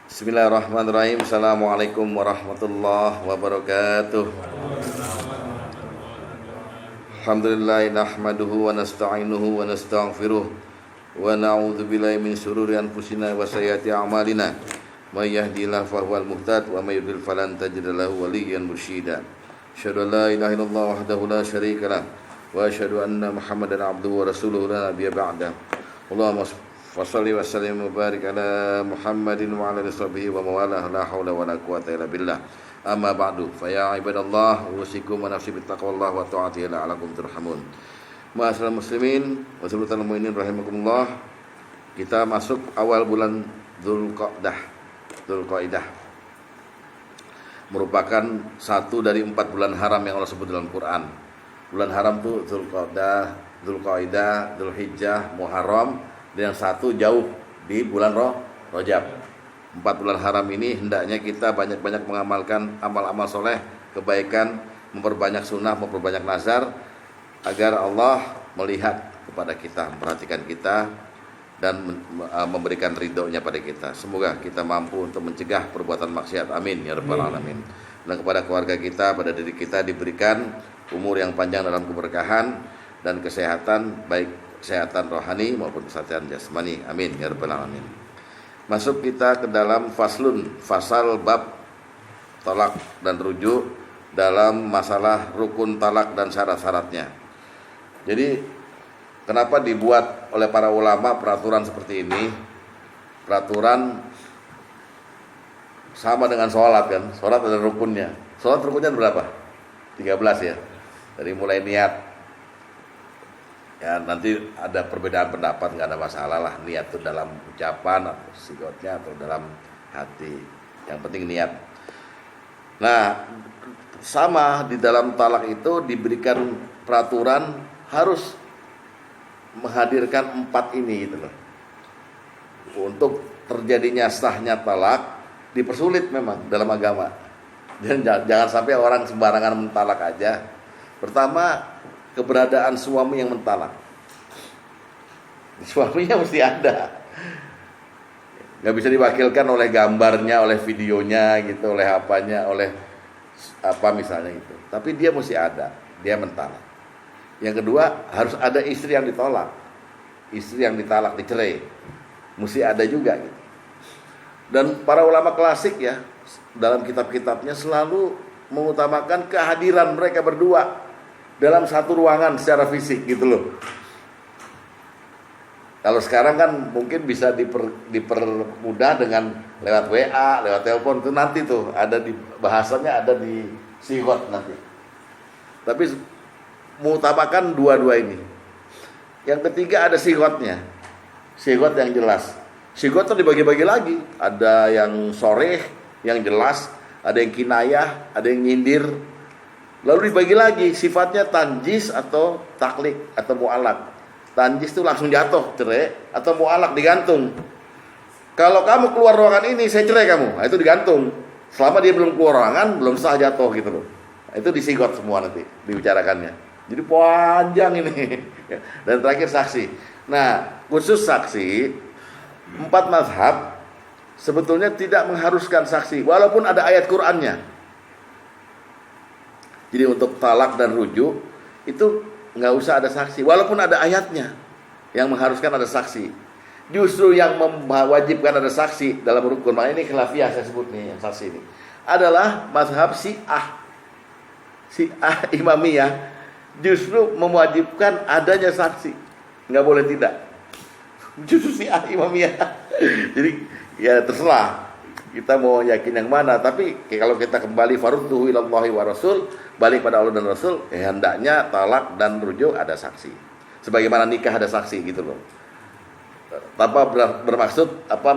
Bismillahirrahmanirrahim. Assalamualaikum warahmatullahi wabarakatuh. Alhamdulillah nahmaduhu wa nasta'inuhu wa nastaghfiruh wa na'udzu billahi min shururi anfusina wa sayyiati a'malina. May yahdihillahu fahuwal muhtad wa may yudlil falan tajid lahu waliyyan mursyida. Asyhadu an la ilaha illallah wahdahu la syarika lah wa asyhadu anna Muhammadan abduhu wa rasuluhu la nabiyya ba'da. Allahumma wassalli wa sallim wa barik ala Muhammadin wa ala alihi washabihi wa mawalah la haula wa la quwata illa billah. Amma ba'du, fa ya ibadallah usikum wa nafsi bittaqwallah wa ta'atihi la'alakum turhamun. Ma'asyiral muslimin wa sultanul mu'minin rahimakumullah. Kita masuk awal bulan Dzulqa'dah. Merupakan satu dari 4 bulan haram yang Allah sebut dalam Quran. Bulan haram itu Dzulqa'dah, Dzulhijjah, Muharram, dan yang satu jauh di bulan Rajab. 4 bulan haram ini hendaknya kita banyak-banyak mengamalkan amal-amal soleh, kebaikan, memperbanyak sunnah, memperbanyak nazar, agar Allah melihat kepada kita, memperhatikan kita, dan memberikan ridhonya pada kita. Semoga kita mampu untuk mencegah perbuatan maksiat. Amin ya rabbal alamin. Dan kepada keluarga kita, pada diri kita diberikan umur yang panjang dalam keberkahan dan kesehatan, baik kesehatan rohani maupun kesehatan jasmani. Amin ya rabbal alamin. Masuk kita ke dalam fasal bab talak dan rujuk dalam masalah rukun talak dan syarat-syaratnya. Jadi kenapa dibuat oleh para ulama peraturan seperti ini? Peraturan sama dengan sholat kan. Sholat ada rukunnya. Sholat rukunnya berapa? 13 ya. Dari mulai niat. Ya nanti ada perbedaan pendapat, nggak ada masalah lah, niat itu dalam ucapan atau sigotnya atau dalam hati, yang penting niat. Nah sama di dalam talak itu diberikan peraturan harus menghadirkan 4 ini gitu loh. Untuk terjadinya sahnya talak dipersulit memang dalam agama. Dan jangan sampai orang sembarangan mentalak aja. Pertama, keberadaan suami yang mentalak. Suaminya mesti ada. Gak bisa diwakilkan oleh gambarnya, oleh videonya gitu, oleh apanya, oleh apa misalnya gitu. Tapi dia mesti ada, dia mentalak. Yang kedua, harus ada istri yang ditolak. Istri yang ditalak, dicerai. Mesti ada juga gitu. Dan para ulama klasik ya, dalam kitab-kitabnya selalu mengutamakan kehadiran mereka berdua dalam satu ruangan secara fisik gitu loh. Kalau sekarang kan mungkin bisa dipermudah dengan lewat WA, lewat telepon, itu nanti tuh ada di bahasanya, ada di sigot nanti. Tapi mengutamakan dua-dua ini. Yang ketiga ada sigotnya. Sigot yang jelas. Sigot tuh dibagi-bagi lagi. Ada yang soreh, yang jelas, ada yang kinayah, ada yang nyindir. Lalu dibagi lagi sifatnya tanjis atau taklik atau mu'alak. Tanjis itu langsung jatuh cerai, atau mu'alak digantung. Kalau kamu keluar ruangan ini saya cerai kamu. Nah, itu digantung. Selama dia belum keluar ruangan belum sah jatuh gitu loh. Nah, itu disigot semua nanti dibicarakannya. Jadi panjang ini. Dan terakhir saksi. Nah khusus saksi 4 mazhab sebetulnya tidak mengharuskan saksi walaupun ada ayat Qur'annya. Jadi untuk talak dan rujuk itu nggak usah ada saksi, walaupun ada ayatnya yang mengharuskan ada saksi. Justru yang mewajibkan ada saksi dalam rukun, makanya ini khilafiyah saya sebut nih yang saksi ini adalah mazhab Syiah Imamiyah, justru mewajibkan adanya saksi, nggak boleh tidak. Justru Syiah Imamiyah. Jadi ya terserah kita mau yakin yang mana, tapi kalau kita kembali farudduhu ilallahi wa rasul, balik pada Allah dan Rasul, hendaknya talak dan rujuk ada saksi. Sebagaimana nikah ada saksi gitu loh. Tanpa bermaksud apa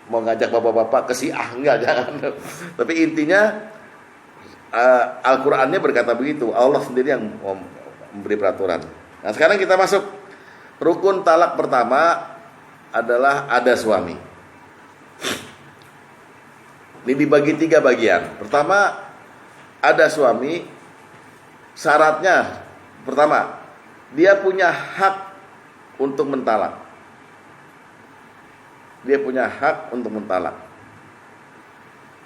mengajak bapak-bapak ke Syiah, enggak, jangan. Tapi intinya Al-Qur'annya berkata begitu, Allah sendiri yang memberi peraturan. Nah, sekarang kita masuk rukun talak pertama adalah ada suami. Ini dibagi 3 bagian. Pertama, ada suami. Syaratnya pertama, dia punya hak untuk mentalak. dia punya hak untuk mentalak.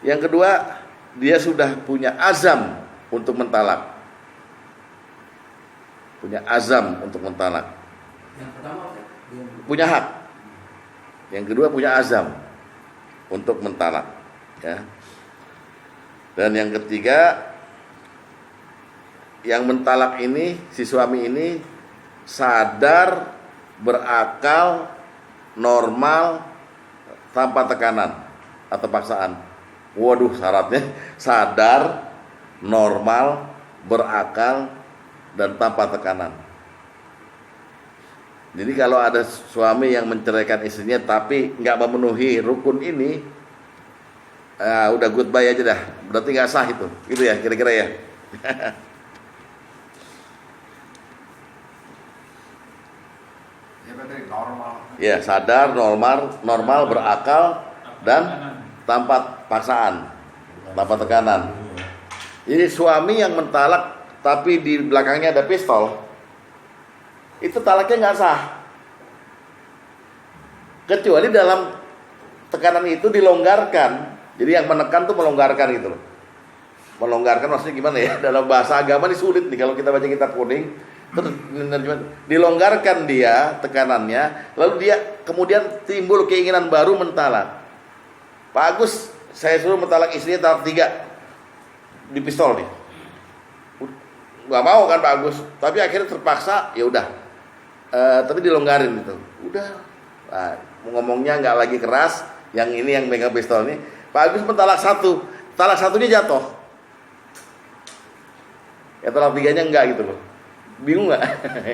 Yang kedua, dia sudah punya azam untuk mentalak. Punya azam untuk mentalak. Yang pertama punya hak. Yang kedua punya azam untuk mentalak, ya. Dan yang ketiga, yang mentalak ini, si suami ini sadar, berakal, normal, tanpa tekanan atau paksaan. Waduh, syaratnya sadar, normal, berakal, dan tanpa tekanan. Jadi kalau ada suami yang menceraikan istrinya tapi nggak memenuhi rukun ini, udah goodbye aja dah. Berarti nggak sah itu, gitu ya kira-kira ya. Ya, sadar, normal, berakal, dan tanpa paksaan, tanpa tekanan. Jadi suami yang mentalak tapi di belakangnya ada pistol, itu talaknya nggak sah. Kecuali dalam tekanan itu dilonggarkan. Jadi yang menekan tuh melonggarkan gitu loh. Melonggarkan maksudnya gimana ya? Dalam bahasa agama ini sulit nih kalau kita baca kitab kuning. Terus dilonggarkan dia tekanannya, lalu dia kemudian timbul keinginan baru mentalak. Pak Agus, saya suruh mentalak istrinya talak 3 di pistol nih. Gak mau kan Pak Agus, tapi akhirnya terpaksa, ya udah. Tapi dilonggarin gitu. Udah. Nah, ngomongnya nggak lagi keras, yang ini yang megang pistol ini. Pak Agus mentalak 1, talak 1-nya jatuh. Ya talak 3-nya enggak gitu loh. Bingung nggak?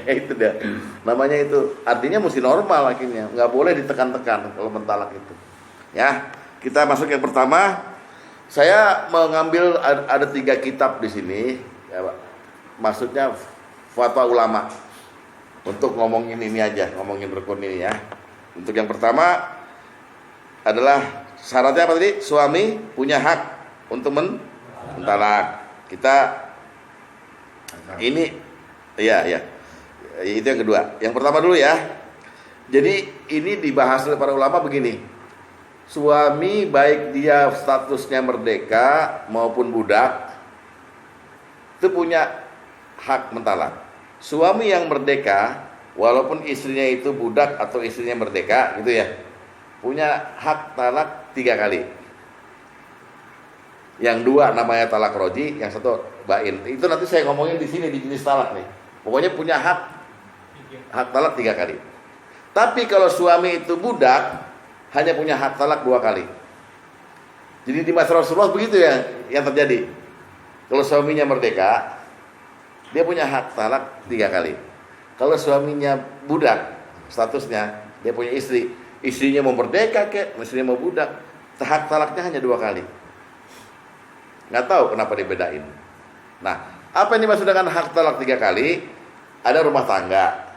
Itu dia. Namanya itu artinya mesti normal akhirnya, nggak boleh ditekan-tekan kalau mentalak itu. Ya, kita masuk yang pertama. Saya mengambil ada 3 kitab di sini, ya, Pak. Maksudnya fatwa ulama untuk ngomongin ini aja, ngomongin rukun ini ya. Untuk yang pertama adalah syaratnya apa tadi? Suami punya hak untuk mentalak. Kita ini iya. Itu yang kedua. Yang pertama dulu ya. Jadi ini dibahas oleh para ulama begini. Suami baik dia statusnya merdeka maupun budak itu punya hak mentalak. Suami yang merdeka walaupun istrinya itu budak atau istrinya merdeka gitu ya, punya hak talak 3 kali. Yang 2 namanya talak roji, yang 1 bain. Itu nanti saya ngomongin di sini di jenis talak nih. Pokoknya punya hak talak 3 kali. Tapi kalau suami itu budak, hanya punya hak talak 2 kali. Jadi di masa Rasulullah begitu ya yang terjadi. Kalau suaminya merdeka, dia punya hak talak 3 kali. Kalau suaminya budak, statusnya dia punya istri, istrinya mau merdeka istrinya mau budak, hak talaknya hanya 2 kali. Nggak tahu kenapa dibedain. Nah, apa yang dimaksud dengan hak talak 3 kali? Ada rumah tangga,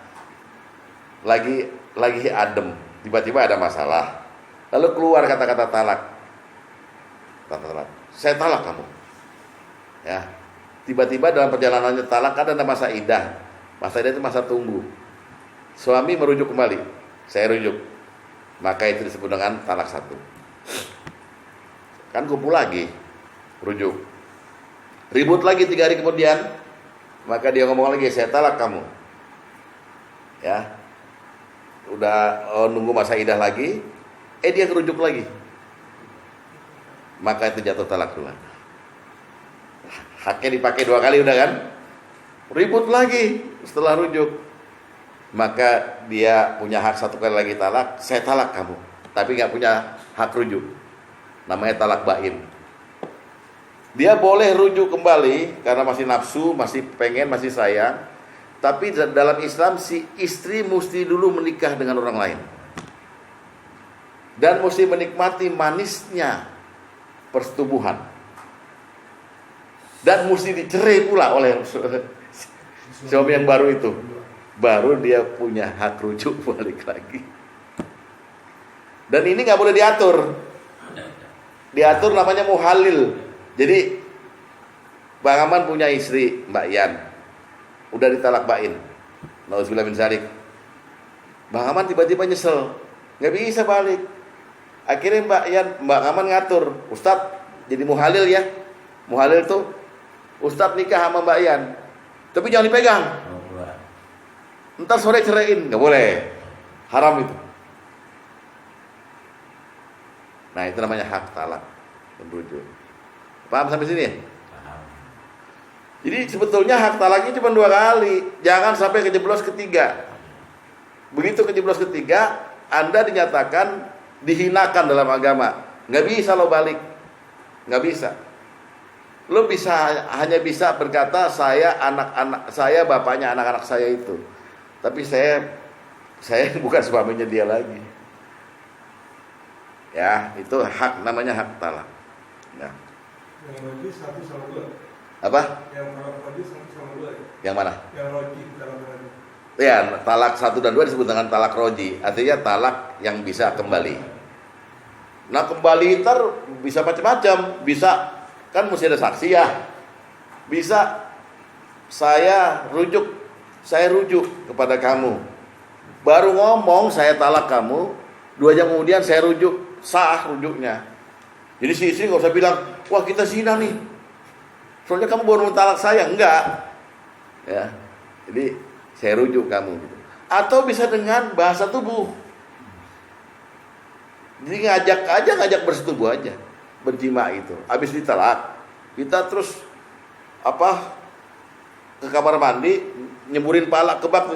lagi adem, tiba-tiba ada masalah, lalu keluar kata-kata talak. Saya talak kamu. Ya, tiba-tiba dalam perjalanannya talak kan ada masa idah. Masa idah itu masa tunggu. Suami merujuk kembali, saya rujuk. Maka itu disebut dengan talak 1. Kan kumpul lagi, rujuk. Ribut lagi 3 hari kemudian, maka dia ngomong lagi, saya talak kamu. Ya, udah nunggu masa idah lagi, dia kerujuk lagi. Maka itu jatuh talak dulu. Haknya dipakai 2 kali udah kan? Ribut lagi setelah rujuk. Maka dia punya hak 1 kali lagi talak, saya talak kamu. Tapi gak punya hak rujuk. Namanya talak bain. Dia boleh rujuk kembali karena masih nafsu, masih pengen, masih sayang. Tapi dalam Islam si istri mesti dulu menikah dengan orang lain. Dan mesti menikmati manisnya persetubuhan. Dan mesti dicerai pula oleh suami yang baru itu. Baru dia punya hak rujuk balik lagi. Dan ini gak boleh diatur. Diatur namanya muhalil. Jadi Bang Aman punya istri Mbak Yan, udah ditalak bain, nauzubillah min dzalik. Bang Aman tiba-tiba nyesel, nggak bisa balik. Akhirnya Mbak Kaman ngatur, Ustadz jadi muhalil ya. Muhalil tuh Ustadz nikah sama Mbak Ian, tapi jangan dipegang. Ntar sore ceraiin, nggak boleh, haram itu. Nah itu namanya hak talak merujuk. Paham sampai sini ya? Paham. Jadi sebetulnya hak talaknya cuma 2 kali, jangan sampai kejeblos ketiga. Begitu kejeblos ketiga, Anda dinyatakan dihinakan dalam agama, nggak bisa lo balik, nggak bisa. Lo hanya bisa berkata saya bapaknya anak-anak saya itu, tapi saya bukan suaminya dia lagi. Ya, itu hak, namanya hak talak. Nah. Yang roji 1/2. Apa? Yang roji 1/2. Yang mana? Yang roji dalam roji. Ya, talak 1 dan 2 disebut dengan talak roji, artinya talak yang bisa kembali. Nah, kembali ntar bisa macam-macam, bisa kan mesti ada saksi ya. Bisa saya rujuk kepada kamu. Baru ngomong saya talak kamu, 2 jam kemudian saya rujuk, sah rujuknya. Jadi si istri nggak usah bilang, wah kita zina nih, soalnya kamu baru mentalak saya, enggak. Ya, jadi saya rujuk kamu. Gitu. Atau bisa dengan bahasa tubuh. Jadi ngajak bersetubuh aja, berjima itu. Habis ditalak, kita terus ke kamar mandi, nyeburin pala ke bak,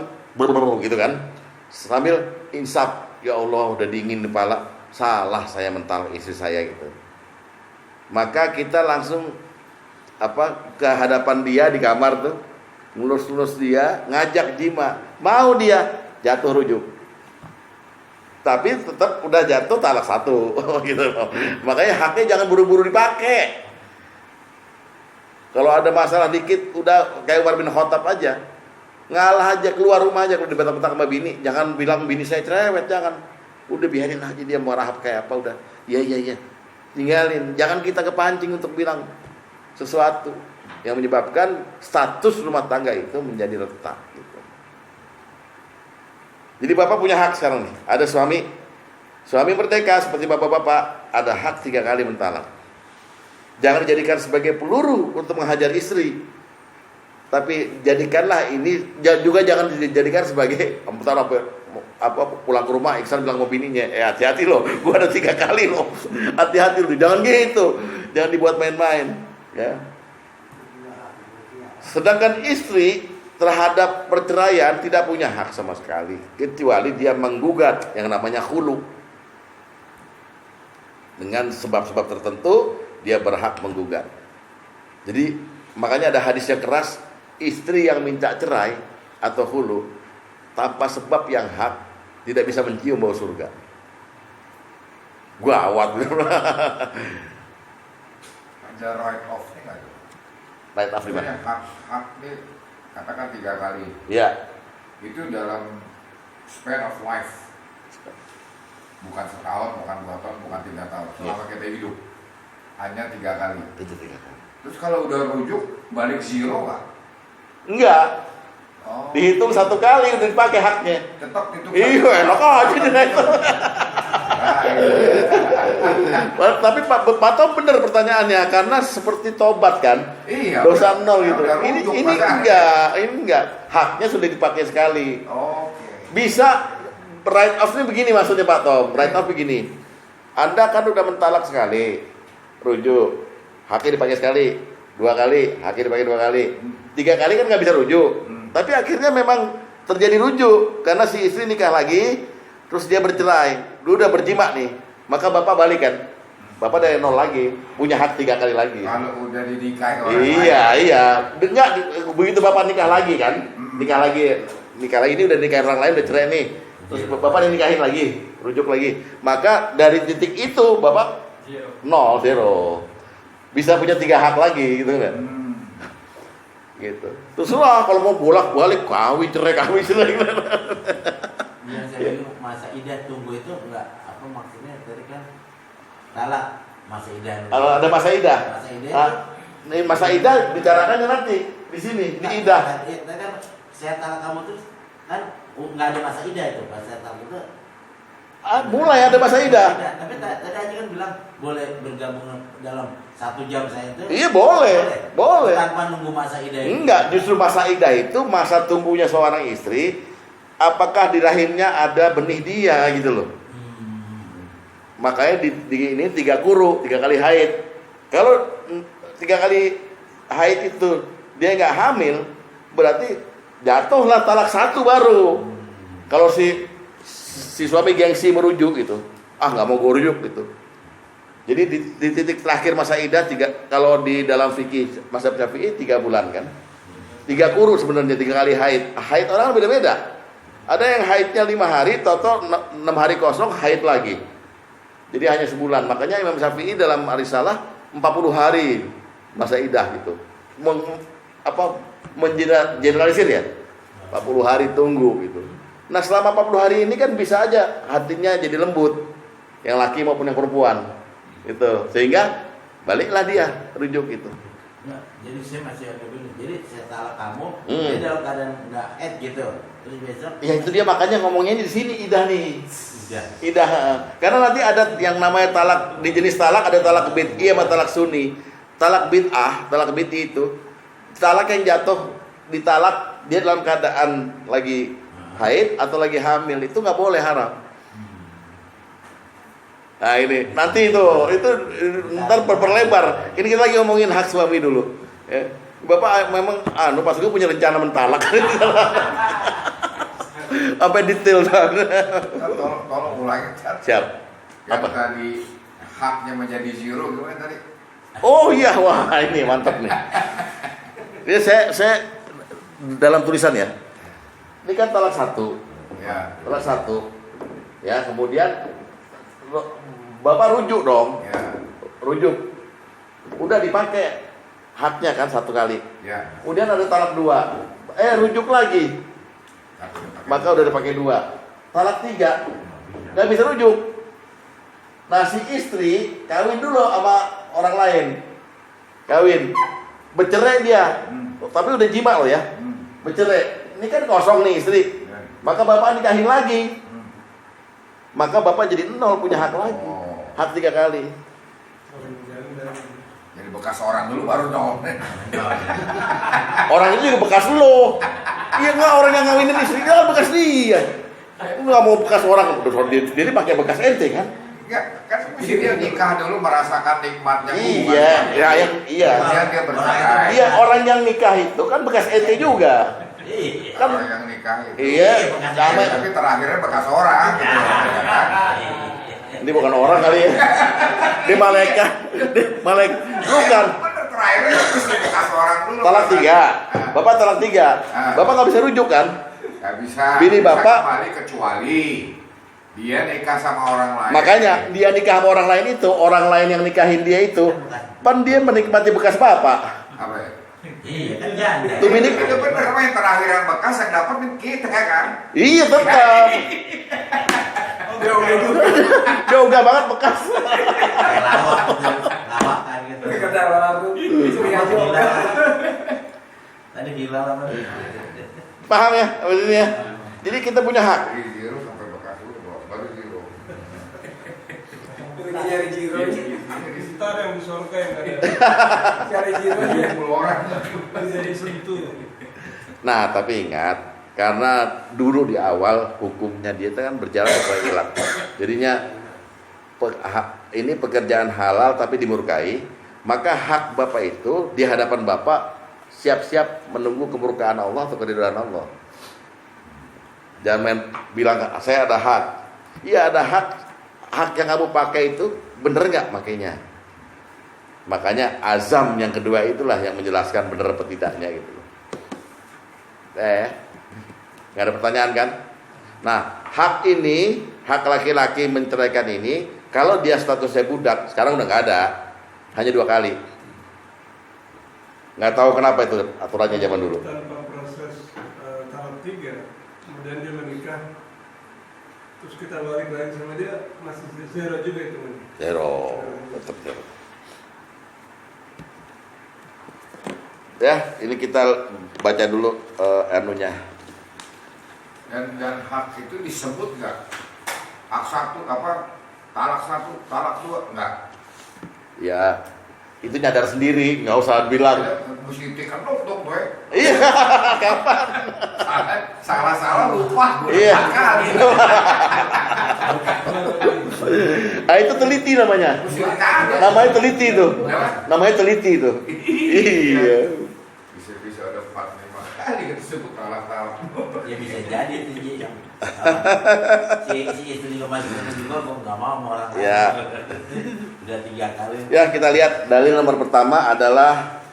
gitu kan, sambil insaf, ya Allah udah dingin kepala, salah saya mentalak istri saya gitu. Maka kita langsung ke hadapan dia di kamar tuh, ngelus-ngelus dia, ngajak jima, mau dia jatuh rujuk. Tapi tetap udah jatuh talak 1 gitu loh. Makanya haknya jangan buru-buru dipakai. Kalau ada masalah dikit udah kayak Umar bin Khattab aja, ngalah aja, keluar rumah aja. Kalau dibentak-bentak sama bini, jangan bilang bini saya cerewet, jangan. Udah biarin aja dia mau rahap kayak apa, udah. Iya. Tinggalin. Jangan kita kepancing untuk bilang sesuatu yang menyebabkan status rumah tangga itu menjadi retak gitu. Jadi bapak punya hak sekarang nih. Ada suami merdeka seperti bapak-bapak, ada hak 3 kali mentalak. Jangan dijadikan sebagai peluru untuk menghajar istri. Tapi jadikanlah ini juga jangan dijadikan sebagai pulang ke rumah Iksan bilang sama bininya, hati-hati loh, gua ada 3 kali loh. Hati-hati loh, jangan gitu. Jangan dibuat main-main, ya. Sedangkan istri terhadap perceraian tidak punya hak sama sekali, kecuali dia menggugat yang namanya khulu. Dengan sebab-sebab tertentu dia berhak menggugat. Jadi makanya ada hadis yang keras, istri yang minta cerai atau khulu tanpa sebab yang hak tidak bisa mencium bau surga. Gawat. Ada right off nih nggak? Right off gimana? Hak nih katakan 3 kali. Iya. Itu dalam span of life. Bukan setahun, bukan 2 tahun, bukan 3 tahun. Selama kita hidup hanya 3 kali. Itu 3 kali. Terus kalau udah rujuk balik 0 nggak? Enggak. Oh. Dihitung 1 kali udah dipakai haknya. Tetap itu. Iya, enak aja deh. Tapi Pak Tom benar pertanyaannya, karena seperti tobat kan, iya, dosa 0 gitu. Ini enggak, haknya sudah dipakai sekali. Oke. Bisa write off-nya begini maksudnya Pak Tom. Write off begini. Anda kan udah mentalak sekali, rujuk, haknya dipakai sekali, 2 kali, haknya dipakai 2 kali, 3 kali kan nggak bisa rujuk. Tapi akhirnya memang terjadi rujuk karena si istri nikah lagi, terus dia bercerai, lu udah berjima nih, maka bapak balik kan, bapak dari 0 lagi, punya hak 3 kali lagi. Kalau udah dinikahi orang iya, enggak begitu bapak nikah lagi kan, nikah lagi ini udah nikahin orang lain, udah cerai nih, terus bapak dinikahin lagi, rujuk lagi, maka dari titik itu bapak 0, bisa punya 3 hak lagi gitu kan. Gitu. Terserah kalau mau bolak-balik kawin cerai. Yang saya bilang masa idah tunggu itu enggak apa maksudnya tadi kan talak masa idah. Kalau ada masa idah. Ini masa idah bicarakannya nanti di sini di idah. Tadi kan saya talak kamu terus kan nggak ada masa idah itu, pas saya talak itu Mulai ada masa idah. Tapi tadi aja kan bilang boleh bergabung dalam 1 jam saya itu. Iya boleh. Tanpa nunggu masa idah. Enggak, justru masa idah itu masa tunggunya seorang istri. Apakah di rahimnya ada benih dia gitu loh. Makanya ini 3 kuru, 3 kali haid. Kalau 3 kali haid itu dia nggak hamil, berarti jatuhlah talak 1 baru. Kalau si suami gengsi merujuk gitu, nggak mau gue rujuk gitu. Jadi di titik terakhir masa idah kalau di dalam fikih mazhab Syafi'i 3 bulan kan, 3 kuru sebenarnya 3 kali haid. Haid orang beda-beda. Ada yang haidnya 5 hari, total 6 hari kosong haid lagi. Jadi hanya sebulan. Makanya Imam Syafi'i dalam Arisalah 40 hari masa idah gitu. Mengeneralisir ya. 40 hari tunggu gitu. Nah, selama 40 hari ini kan bisa aja hatinya jadi lembut. Yang laki maupun yang perempuan. Gitu. Sehingga baliklah dia rujuk gitu. Ya, jadi saya masih ada begini. Jadi saya talak kamu, dia dalam keadaan nggak head gitu. Terus besok. Ya itu dia makanya ngomongnya di sini idah nih. Idah. Idah. Karena nanti ada yang namanya talak, di jenis talak ada talak bid'i sama talak sunni. Talak bid'ah, talak bid'i itu talak yang jatuh ditalak dia dalam keadaan lagi haid atau lagi hamil, itu nggak boleh, haram. Nah ini nanti itu ntar berlebar. Ini kita lagi ngomongin hak suami dulu. Ya. Bapak memang pas gue punya rencana mentalak. Apa detail dan tolong ulangi. Siap. Yang Apa? tadi haknya menjadi 0 gimana tadi? Oh iya, wah ini mantap nih. Ini saya dalam tulisan ya. Ini kan talak 1. Ya. Talak 1. Ya, kemudian Bapak rujuk dong. Ya. Rujuk. Udah dipakai haknya kan 1 kali. Ya. Kemudian ada talak 2. Rujuk lagi. Maka udah dipakai 2. Talak 3. Nggak bisa rujuk. Nah, si istri kawin dulu sama orang lain. Kawin. Bercerai dia. Tapi udah jima loh ya. Bercerai. Ini kan kosong nih istri. Maka bapak nikahin lagi. Maka bapak jadi 0 punya hak lagi. Hak 3 kali. Jadi bekas orang dulu baru dong. Orang itu juga bekas lo. Iya nggak, orang yang ngawinin istri kan bekas dia. Lu nggak mau bekas orang, jadi pakai bekas ente kan? Enggak, kan mesti dia nikah dulu merasakan nikmatnya. Iya, iya. Kemudian dia bercerai. Iya, orang yang nikah itu kan bekas ente juga. Kan orang yang nikah itu. Iya, sama. Tapi terakhirnya bekas orang gitu. Kan? Ini bukan orang kali ya. Dia malaikat. Bukan. Bener, terakhirnya mesti bekas orang dulu. Talak 3. Bapak talak 3. Bapak nggak bisa rujuk kan? Nggak bisa. Bini Bisa bapak kembali kecuali dia nikah sama orang lain. makanya dia nikah sama orang lain itu, orang lain yang nikahin dia itu, pan dia menikmati bekas bapak. Apa ya? Iya kan janda. Tuh bini, Itu bener apa yang terakhir yang bekas yang dapat kita kan? iya tetap. Jauh gak banget bekas. Lawakan gitu. Tadi hilang apa? Paham ya maksudnya? Jadi kita punya hak. Dari zero sampai bekas dulu, baru zero. Nyari jiro. Ntar yang di surga yang ada. Cari jiro 20 orang. jadi sentuh. Nah tapi ingat, karena dulu di awal hukumnya dia kan berjalan sesuai ilat. Jadinya ini pekerjaan halal tapi dimurkai, maka hak bapak itu di hadapan bapak siap-siap menunggu kemurkaan Allah atau keridhaan Allah. Jangan bilang saya ada hak. Iya ada hak. Hak yang kamu pakai itu bener nggak makainya? Makanya azam yang kedua itulah yang menjelaskan bener apa tidaknya gitu. Nggak ada pertanyaan kan? Nah hak ini, hak laki-laki menceraikan ini, kalau dia statusnya budak, sekarang udah nggak ada, hanya 2 kali. Nggak tahu kenapa itu aturannya zaman dulu. Tanpa proses tahap 3, kemudian dia menikah, terus kita balik lagi sama dia, masih zero juga itu. Zero, tetap zero. Ya, ini kita baca dulu anunya. Dan hak itu disebut nggak hak satu apa talak satu, talak dua enggak. Ya, itu nyadar sendiri, nggak usah bilang. Mesti tekan dok boy. Iya, kapan? Salah lupa. Iya. Kali. Ah, itu teliti namanya. Mesti ditanya. Namanya teliti itu. Apa? Namanya teliti itu. Iya. Bisa ada 4-5 kali disebut talak. Ya bisa jadi itu Ji, yang si istri kemarin juga kok nggak mau sama orang lain. Ya. Udah 3 kali. Ya, kita lihat dalil nomor pertama adalah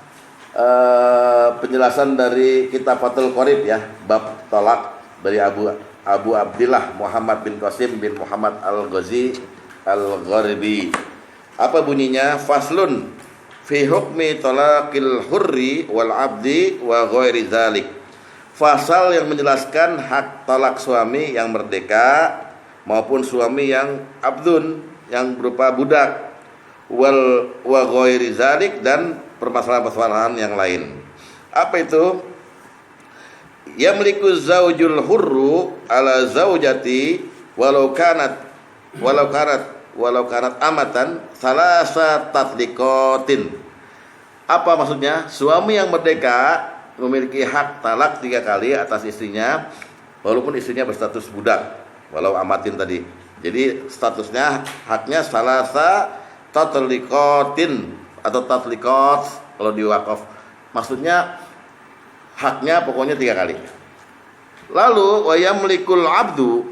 penjelasan dari kitab Fathul Qorib ya, bab talak dari Abu Abdillah Muhammad bin Qasim bin Muhammad Al-Ghazi Al-Gharibi. Apa bunyinya? Faslun fi hukmi talaqil hurri wal abdi wa ghairi dzalik. Fasal yang menjelaskan hak talak suami yang merdeka maupun suami yang abdun, yang berupa budak, wal wa ghairi dzalik, dan permasalahan-permasalahan yang lain. Apa itu? Yamliku zaujul hurru ala zaujati walau kanat amatan salasa tatliqatin. Apa maksudnya? Suami yang merdeka memiliki hak talak 3 kali atas istrinya walaupun istrinya berstatus budak, walau amatin tadi. Jadi statusnya, haknya salasa tatliqatin atau tatliqat kalau di wakaf. Maksudnya haknya pokoknya 3 kali. Lalu wa yamlikul abdu,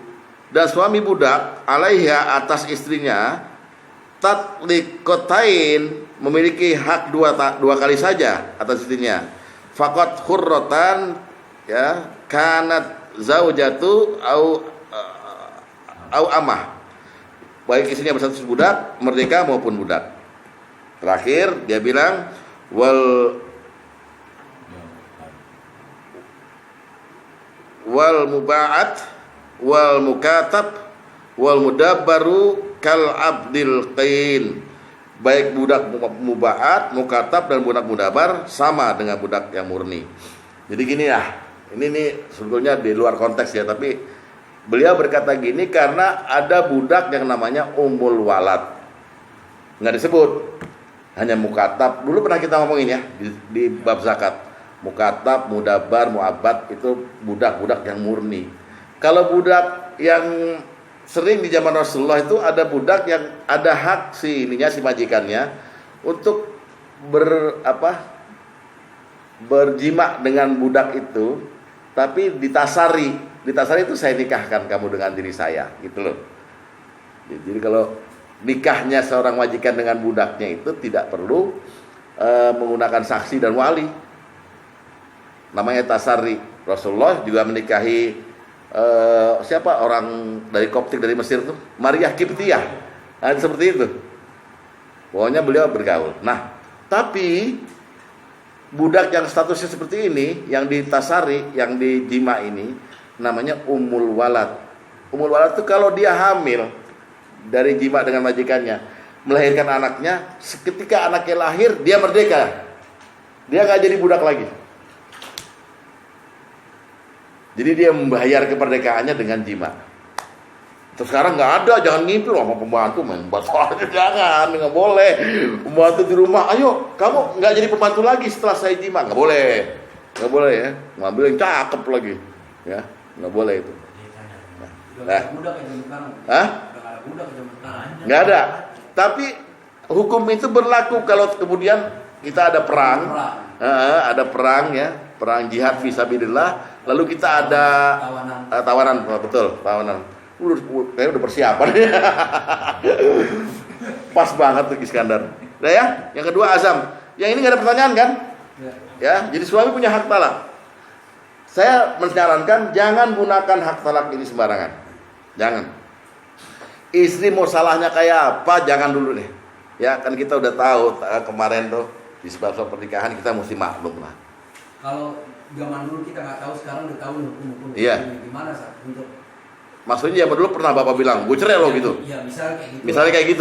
dan suami budak alaiha atas istrinya tatliqatain, memiliki hak dua kali saja atas istrinya. Faqat khurratan ya kanat zaujatu au amah, baik istrinya berstatus budak, merdeka maupun budak. Terakhir dia bilang wal muba'at wal mukatab wal mudabbaru kal abdil qain. Baik budak muba'at, mukatab, dan budak mudabar sama dengan budak yang murni. Jadi gini ya, ini nih sebetulnya di luar konteks ya, tapi beliau berkata gini karena ada budak yang namanya ummul walad, nggak disebut, hanya mukatab. Dulu pernah kita ngomongin ya di bab zakat. Mukatab, mudabar, muabad itu budak-budak yang murni. Kalau budak yang sering di zaman Rasulullah itu ada budak yang ada hak si majikannya untuk berjima dengan budak itu, tapi ditasari itu saya nikahkan kamu dengan diri saya, gitu loh. Jadi kalau nikahnya seorang majikan dengan budaknya itu tidak perlu menggunakan saksi dan wali, namanya tasari. Rasulullah juga menikahi siapa orang dari Koptik dari Mesir tuh, Maria Kiptiyah, seperti itu. Pokoknya beliau bergaul. Nah, tapi budak yang statusnya seperti ini, yang ditasari, yang dijima ini, namanya ummul walad. Ummul walad itu kalau dia hamil dari jima dengan majikannya, melahirkan anaknya, seketika anaknya lahir dia merdeka, dia nggak jadi budak lagi. Jadi dia membayar keperdekaannya dengan jima. Terus sekarang nggak ada, jangan ngimpi loh sama pembantu, main batu aja, jangan, nggak boleh. Pembantu di rumah, ayo kamu nggak jadi pembantu lagi setelah saya jima, nggak boleh ya. Ngambil yang cakep lagi, ya nggak boleh itu. Nah, nggak ada. Tapi hukum itu berlaku kalau kemudian kita ada perang, ya, perang jihad fisabilillah. Lalu kita ada tawanan, betul, tawanan. Kayaknya udah persiapan. Pas banget tuh Iskandar. Nah ya, yang kedua azam. Yang ini nggak ada pertanyaan kan? Ya, jadi suami punya hak talak. Saya menyarankan jangan gunakan hak talak ini sembarangan. Jangan. Istri mau salahnya kayak apa, jangan dulu deh. Ya, kan kita udah tahu kemarin tuh di sebab-sebab pernikahan kita mesti maklum lah. Kalau zaman dulu kita nggak tahu, sekarang udah tahu hukum-hukum. Iya. Gimana Sat untuk maksudnya zaman dulu pernah Bapak bilang, gue cerai lo gitu. Iya, misalnya kayak gitu.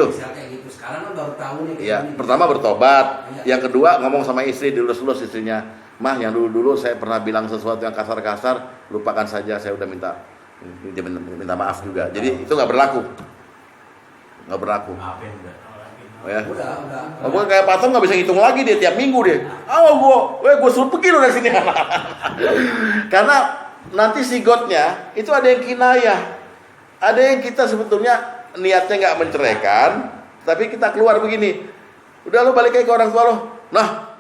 Misalnya kayak gitu. Sekarang kan baru tahu nih. Iya, pertama bertobat. Iya. Yang kedua ngomong sama istri, dilus-lus istrinya. Mah, yang dulu-dulu saya pernah bilang sesuatu yang kasar-kasar, lupakan saja, saya udah minta Dia minta maaf juga. Jadi itu nggak berlaku. Maafin udah. Oh, ya. Udah. Bukan kayak Pak Tom nggak bisa ngitung lagi dia tiap minggu dia. Gue suruh pergi lo dari sini. Karena nanti sigotnya itu ada yang kinayah, ada yang kita sebetulnya niatnya nggak menceraikan, tapi kita keluar begini. Udah lo balik lagi ke orang tua lo. Nah,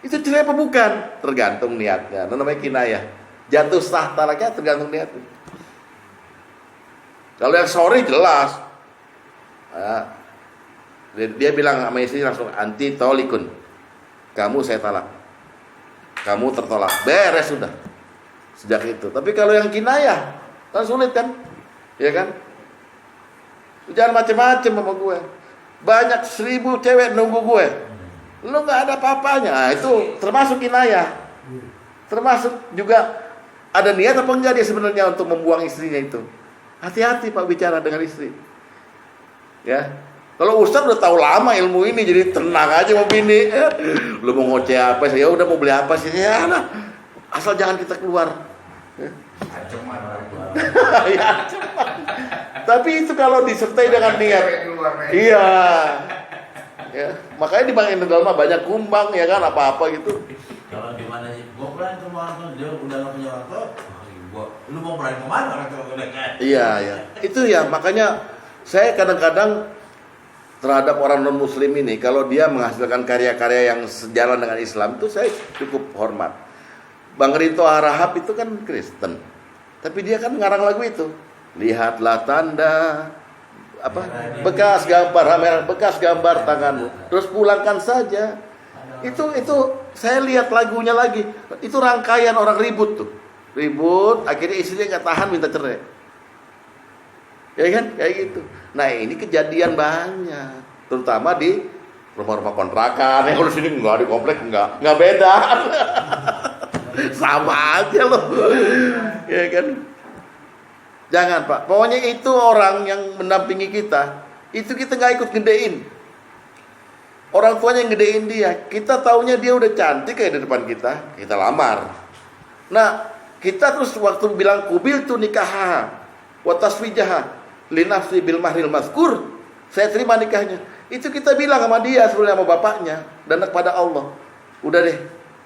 itu cerai apa bukan? Tergantung niatnya. Itu namanya kinayah. Jatuh sah talaknya tergantung niatnya. Kalau yang sorry jelas. Nah, dia bilang sama istri langsung anti tolikun. Kamu saya talak. Kamu tertolak. Beres sudah. Sejak itu. Tapi kalau yang kinayah kan sulit kan? Ya kan? Jangan macem-macem sama gue. Banyak 1000 cewek nunggu gue. Lu nggak ada apa-apanya. Nah, itu termasuk kinayah. Termasuk juga ada niat apa enggak dia sebenarnya untuk membuang istrinya itu. Hati-hati Pak bicara dengan istri. Ya. Kalau Ustaz udah tahu lama ilmu ini, jadi tenang aja mau bini. Lu mau ngoceh apa sih? Ya udah mau beli apa sih? Ya nah. Asal jangan kita keluar. Ancaman. Ya, ancaman. Tapi itu kalau disertai dengan niat. Iya. Ya, makanya di Bank Indonesia mah banyak kumbang ya kan apa-apa gitu. Kalau di mana sih? Gua pulang ke orang tua, dia udah nggak punya orang tua. Lu mau pulang kemana orang tua udah kayak? Iya, ya. Itu ya makanya saya kadang-kadang terhadap orang non muslim ini kalau dia menghasilkan karya-karya yang sejalan dengan Islam itu saya cukup hormat. Bang Rinto Harahap itu kan Kristen. Tapi dia kan ngarang lagu itu. Lihatlah tanda apa? Bekas gambar tanganmu. Terus pulangkan saja. Itu saya lihat lagunya lagi. Itu rangkaian orang ribut tuh. Ribut, akhirnya istrinya nggak tahan minta cerai. Ya kan? Kayak gitu. Nah ini kejadian banyak, terutama di rumah-rumah kontrakan. Yang kalau sini enggak, di komplek enggak beda, sama aja loh, ya kan? Jangan Pak, pokoknya itu orang yang mendampingi kita, itu kita nggak ikut gedein. Orang tuanya yang gedein dia, kita taunya dia udah cantik kayak di depan kita lamar. Nah kita terus waktu bilang kubil tuh nikah, wataswijah linafsi bil mahril mazkur, saya terima nikahnya. Itu kita bilang sama dia sebelumnya sama bapaknya dan kepada Allah. Udah deh,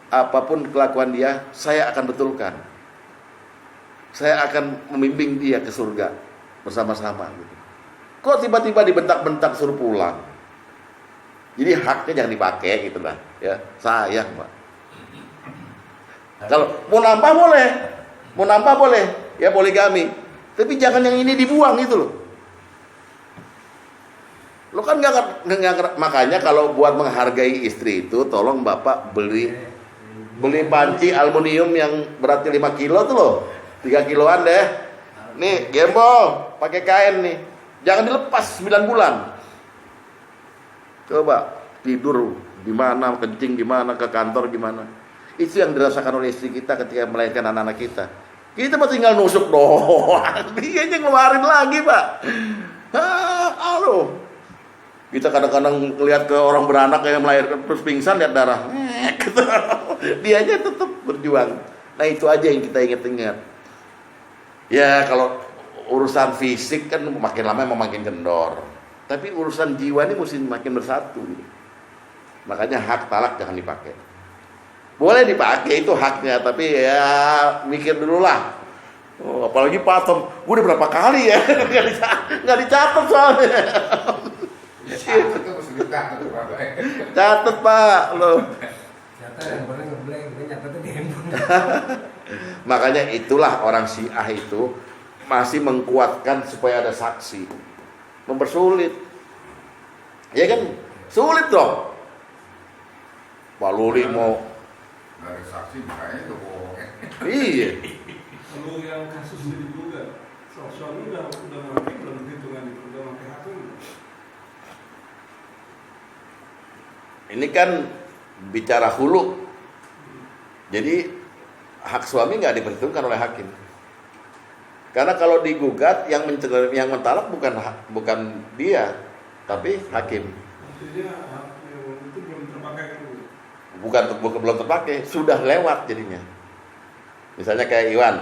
apapun kelakuan dia, saya akan betulkan. Saya akan membimbing dia ke surga bersama-sama gitu. Kok tiba-tiba dibentak-bentak suruh pulang? Jadi haknya jangan dipakai gitu lah, ya. Sayang, Pak. Kalau mau nambah boleh, ya poligami. Tapi jangan yang ini dibuang gitu loh. Lo kan nggak makanya kalau buat menghargai istri itu, tolong Bapak beli panci aluminium yang beratnya 5 kilo tuh loh. 3 kiloan deh. Nih, gembol, pakai kain nih. Jangan dilepas 9 bulan. Coba tidur di mana, kencing di mana, ke kantor gimana. Itu yang dirasakan oleh istri kita ketika melahirkan anak-anak kita. Kita mah tinggal nusuk doang. Dia yang ngeluarin lagi, Pak. Halo. Kita kadang-kadang lihat ke orang beranak yang melahirkan terus pingsan lihat darah. Dia aja tetap berjuang. Nah, itu aja yang kita ingat-ingat. Ya, kalau urusan fisik kan makin lama makin kendor. Tapi urusan jiwa ini mesti makin bersatu. Makanya hak talak jangan dipakai. Boleh dipakai itu haknya, tapi ya mikir dulu lah. Oh, apalagi Pak Tom, gue udah berapa kali ya nggak dicatat soalnya. Catat Pak lo. Catat yang boleh ngeblank, dia nyatetnya di handphone. Makanya itulah orang Syiah itu masih mengkuatkan supaya ada saksi, mempersulit. Ya kan, sulit dong. Pak Luli mau dari saksi makanya itu bohong. iya. Kalau yang kasus jadi juga, suami udah mati belum hitungan itu, udah pakai hak belum? Ini kan bicara hulu. Jadi hak suami nggak diperhitungkan oleh hakim. Karena kalau digugat yang mentalak bukan dia, tapi hakim. Artinya hak yang itu belum terpakai itu. Bukan belum terpakai, sudah lewat jadinya. Misalnya kayak Iwan,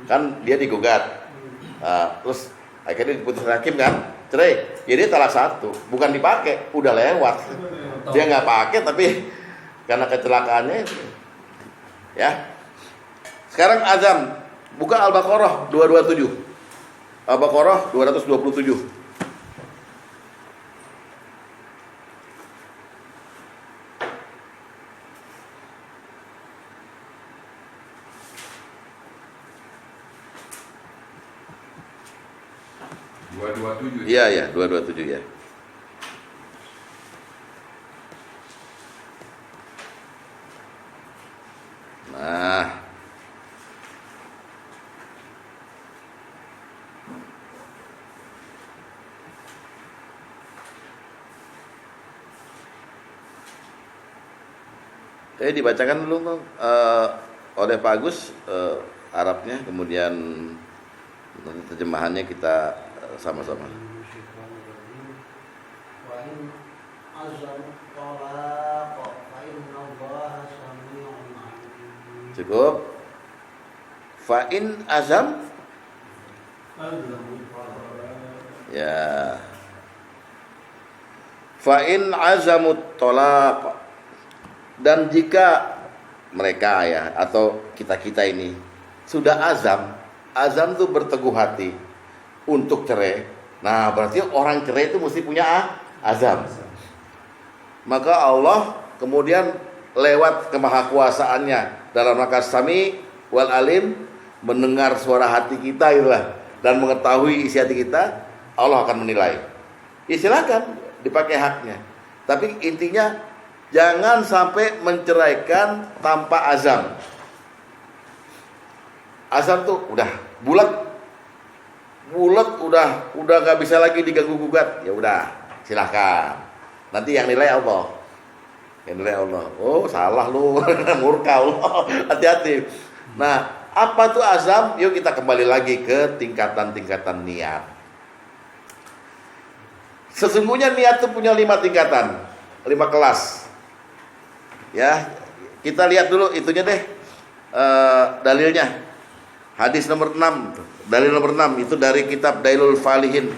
kan dia digugat. Terus akhirnya diputus hakim kan, cerai. Jadi talak satu, bukan dipakai, udah lewat. Dia nggak pakai tapi karena kecelakaannya itu. Ya. Sekarang azam, buka Al-Baqarah 227. Al-Baqarah 227. Iya, 227 ya. Nah, dibacakan dulu oleh Pak Agus Arabnya, kemudian nanti terjemahannya kita sama-sama. Cukup. Fa'in azam. Ya. Fa'in azamut tolaq. Dan jika mereka ya atau kita-kita ini sudah azam tuh berteguh hati untuk cerai. Nah, berarti orang cerai itu mesti punya azam. Maka Allah kemudian lewat kemahakuasaannya dalam rangka Sami wal Alim, mendengar suara hati kita itulah, dan mengetahui isi hati kita, Allah akan menilai. Ya silakan dipakai haknya. Tapi intinya jangan sampai menceraikan tanpa azam. Azam tuh udah bulat udah nggak bisa lagi diganggu gugat. Ya udah, silakan. Nanti yang nilai Allah. Yang nilai Allah. Oh salah lu, murka Allah. Hati-hati. Nah, apa tuh azam? Yuk kita kembali lagi ke tingkatan-tingkatan niat. Sesungguhnya niat itu punya 5 tingkatan, 5 kelas. Ya, kita lihat dulu itunya deh, dalilnya. Hadis nomor 6, dalil nomor 6 itu dari kitab Dailul Falihin.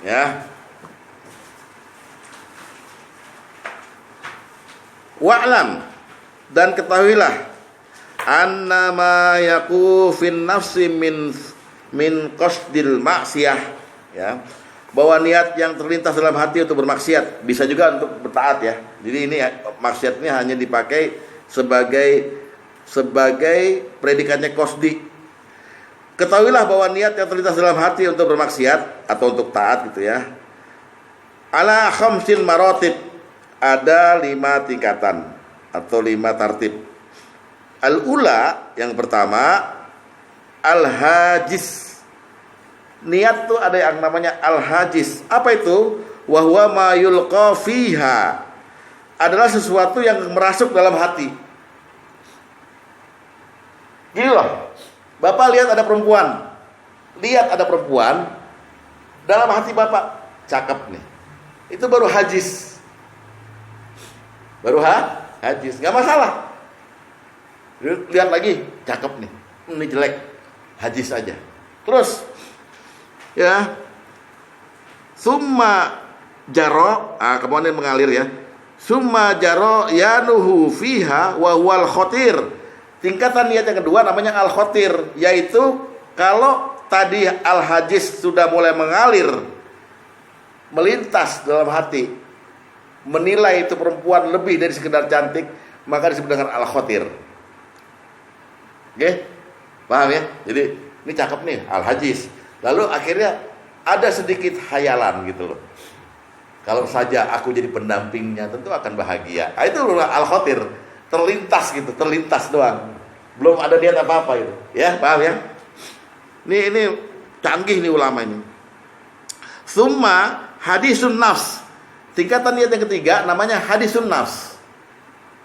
Ya. Wa'lam, dan ketahuilah annama yaku fin nafsi min qasdil maksiyah, ya, bahwa niat yang terlintas dalam hati untuk bermaksiat, bisa juga untuk bertaat ya. Jadi ini maksiat ini hanya dipakai sebagai predikatnya qasdi. Ketahuilah bahwa niat yang terlintas dalam hati untuk bermaksiat atau untuk taat gitu ya, ala khamsin maratib, ada 5 tingkatan atau 5 tartib. Al-ula, yang pertama, al-hajis. Niat tuh ada yang namanya al-hajis. Apa itu? Wa huwa ma yulqa fiha. Adalah sesuatu yang merasuk dalam hati. Gini loh. Bapak lihat ada perempuan. Lihat ada perempuan dalam hati Bapak, cakep nih. Itu baru hajis. Baru hajis, enggak masalah. Lihat lagi, cakep nih. Ini jelek. Hajis aja. Terus ya, summa jaro, kemudian mengalir ya. Summa jaro yanuhu fiha wa huwal khotir. Tingkatan niat yang kedua namanya al khotir, yaitu kalau tadi al hajis sudah mulai mengalir, melintas dalam hati, menilai itu perempuan lebih dari sekedar cantik, maka disebut dengan al khotir. Oke? Paham ya? Jadi ini cakep nih, al hajis. Lalu akhirnya ada sedikit hayalan gitu loh. Kalau saja aku jadi pendampingnya tentu akan bahagia. Itu al-khotir, terlintas gitu, terlintas doang. Belum ada niat apa-apa itu. Ya, paham ya? Ini canggih nih ulama ini. Summa hadisun nafs. Tingkatan niat yang ketiga namanya hadisun nafs.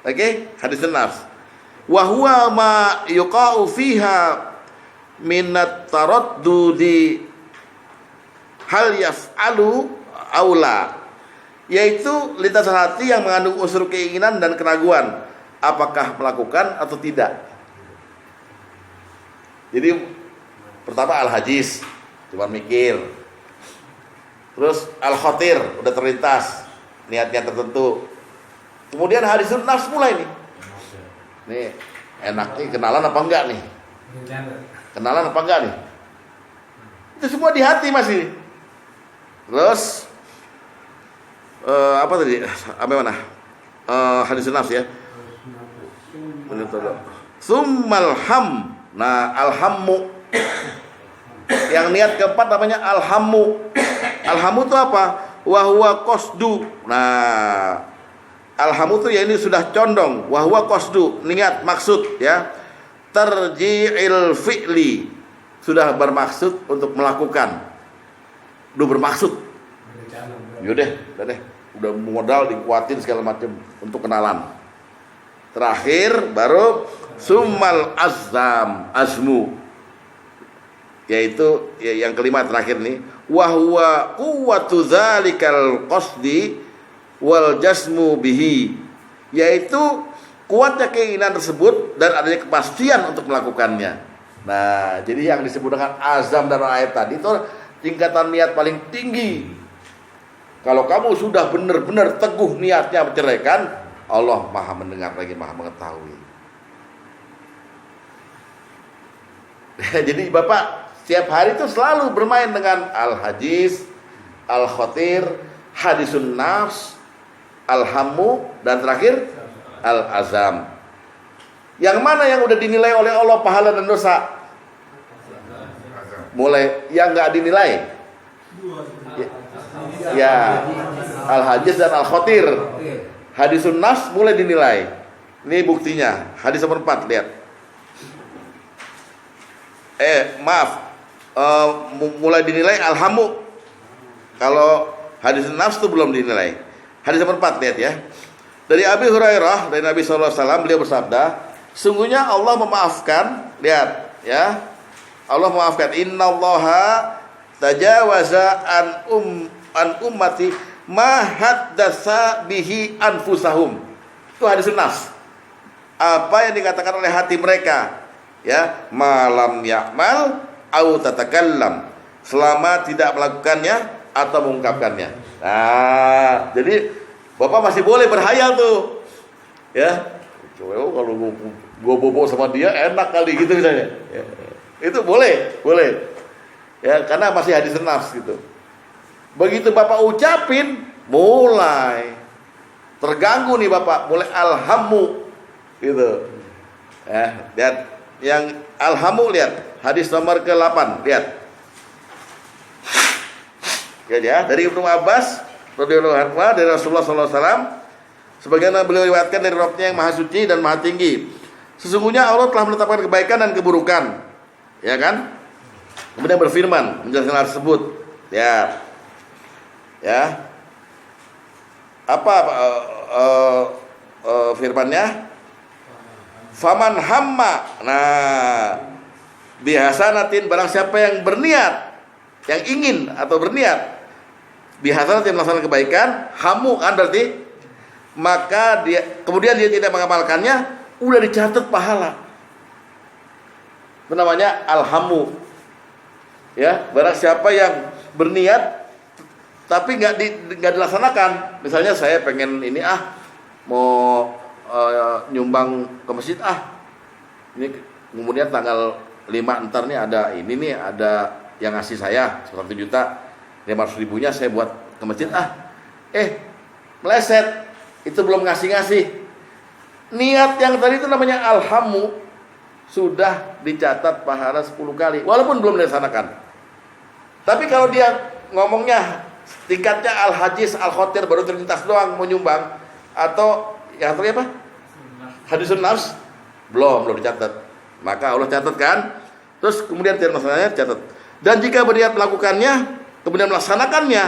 Oke? Hadisun nafs. Wa huwa ma yuqa'u fiha minat taraddudi hal yaf'alu aula, yaitu lintasan hati yang mengandung unsur keinginan dan keraguan, apakah melakukan atau tidak. Jadi pertama al-hajiz, cuma mikir. Terus al-khatir, udah terlintas, niatnya tertentu. Kemudian hadisun nafs mulai nih. Nih, enaknya kenalan apa enggak nih? Kenalan apa enggak nih? Itu semua di hati masih. Terus apa tadi? Apa mana? Hadisun nafs ya. Summal ham. Nah, alhammu. Yang niat keempat namanya alhammu. Alhammu itu apa? Wahwa qasdu. Nah, alhammu itu ya ini sudah condong. Wahwa qasdu, niat maksud ya. Tarji'il fi'li, sudah bermaksud untuk melakukan. Udah bermaksud. Yaudah, udah modal dikuatin segala macam untuk kenalan. Terakhir baru summal azmu, yaitu yang kelima terakhir nih, wahwa quwwatu dzalikal qasdi wal jasmu bihi, yaitu kuatnya keinginan tersebut dan adanya kepastian untuk melakukannya. Nah, jadi yang disebut dengan azam dalam ayat tadi itu tingkatan niat paling tinggi. Kalau kamu sudah benar-benar teguh niatnya menceraikan, Allah Maha mendengar lagi Maha mengetahui. Jadi Bapak setiap hari itu selalu bermain dengan al-hajiz, al-khatir, hadisun nafs, alhammu, dan terakhir al-azam. Yang mana yang udah dinilai oleh Allah pahala dan dosa? Mulai yang nggak dinilai, ya al-hajiz dan al-khatir. Hadisun nafs mulai dinilai. Ini buktinya. Hadis nomor 4, lihat. Mulai dinilai alhammu. Kalau hadisun nafs itu belum dinilai. Hadis nomor 4, lihat ya. Dari Abi Hurairah, dari Nabi SAW, beliau bersabda, sungguhnya Allah memaafkan, lihat ya. Allah memaafkan. Innallaha tajawaza an ummati ma haddasa bihi anfusahum. Itu hadis nafs. Apa yang dikatakan oleh hati mereka, ya, malam ya'mal au tatakallam, selama tidak melakukannya atau mengungkapkannya. Nah, jadi Bapak masih boleh berhayal tuh. Ya. Kalau gua bobo sama dia enak kali gitu misalnya. Ya. Itu boleh. Ya, karena masih hadis nafs gitu. Begitu Bapak ucapin, mulai terganggu nih Bapak, mulai alhammu gitu. Lihat yang alhammu, lihat hadis nomor ke-8, lihat. Ya, dari Ibnu Abbas radhiyallahu anhu, dari Rasulullah sallallahu alaihi wasallam, sebagaimana beliau riwayatkan dari Rabbnya yang Maha Suci dan Maha Tinggi. Sesungguhnya Allah telah menetapkan kebaikan dan keburukan. Ya kan? Kemudian berfirman menjelaskan hal tersebut. Ya, apa firmannya? Faman hamma. Nah, bihasanatin, barang siapa yang berniat, yang ingin atau berniat bihasanatin melaksanakan kebaikan, hamu kan berarti, maka dia kemudian dia tidak mengamalkannya, udah dicatat pahala. Itu namanya alhamu. Ya, barang siapa yang berniat tapi nggak dilaksanakan. Misalnya saya pengen ini mau nyumbang ke masjid ini kemudian tanggal 5 ntar nih ada yang ngasih saya 1 juta 500.000-nya saya buat ke masjid meleset, itu belum ngasih. Niat yang tadi itu namanya alhamu, sudah dicatat pahala 10 kali walaupun belum dilaksanakan. Tapi kalau dia ngomongnya tingkatnya al-hajiz, al-khatir, baru terlintas doang mau nyumbang, atau yang tadi apa? Hadisun nafs belum dicatat. Maka Allah catatkan, terus kemudian tidak melaksanakannya catat. Dan jika berniat melakukannya, kemudian melaksanakannya,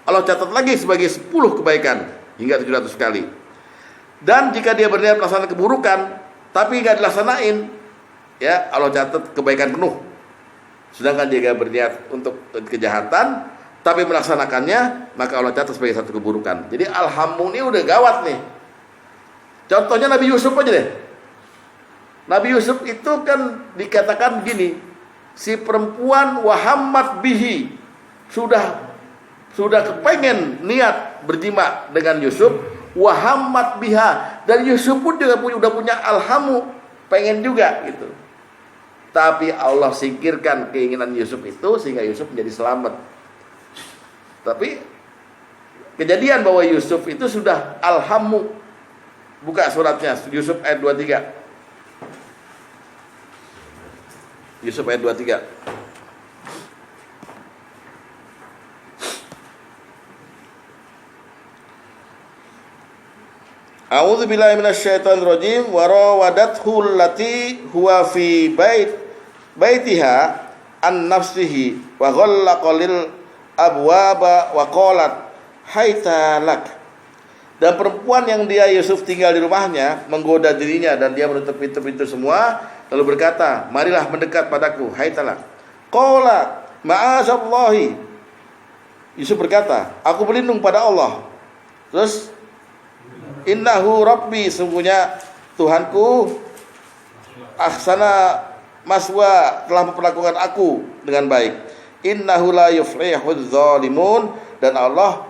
Allah catat lagi sebagai 10 kebaikan hingga 700 kali. Dan jika dia berniat melaksanakan keburukan tapi nggak dilaksanain, ya Allah catat kebaikan penuh. Sedangkan jika berniat untuk kejahatan tapi melaksanakannya, maka Allah catat sebagai 1 keburukan. Jadi alhammu ini udah gawat nih. Contohnya Nabi Yusuf aja deh. Nabi Yusuf itu kan dikatakan gini, si perempuan wahammat bihi, sudah kepengen niat berjima dengan Yusuf, wahammat biha, dan Yusuf pun juga udah punya alhamu, pengen juga gitu. Tapi Allah singkirkan keinginan Yusuf itu sehingga Yusuf menjadi selamat. Tapi kejadian bahwa Yusuf itu sudah alhamu. Buka suratnya, Yusuf ayat 23. Yusuf ayat 23. A'udzu billahi minasyaitonir rajim wa rawadathu allati huwa fi baitiha an nafsihi wa ghallaqa lil abwaba wa qalat haita lak. Dan perempuan yang dia Yusuf tinggal di rumahnya menggoda dirinya dan dia menutup pintu-pintu semua lalu berkata, marilah mendekat padaku, haita lak. Qala ma'azallahi. Yusuf berkata, aku berlindung pada Allah. Terus innahu rabbi, sungguhnya Tuhanku ahsana maswa, telah memperlakukan aku dengan baik. Innahu la yuflihudz zalimun, dan Allah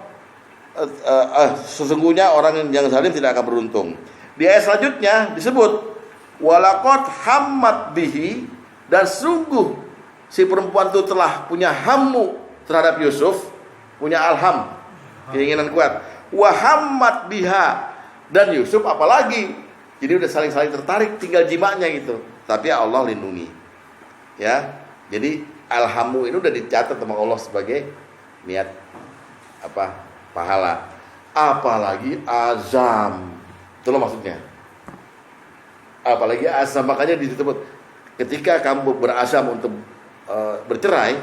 sesungguhnya orang yang zalim tidak akan beruntung. Di ayat selanjutnya disebut walaqad hammat bihi, dan sungguh si perempuan itu telah punya hammu terhadap Yusuf, punya alham, keinginan kuat. Wa hammat biha, dan Yusuf apalagi, jadi udah saling tertarik, tinggal jimaknya gitu. Tapi Allah lindungi, ya. Jadi alhamu ini udah dicatat sama Allah sebagai niat pahala. Apalagi azam, itu loh maksudnya. Apalagi azam, makanya disebut ketika kamu berazam untuk bercerai,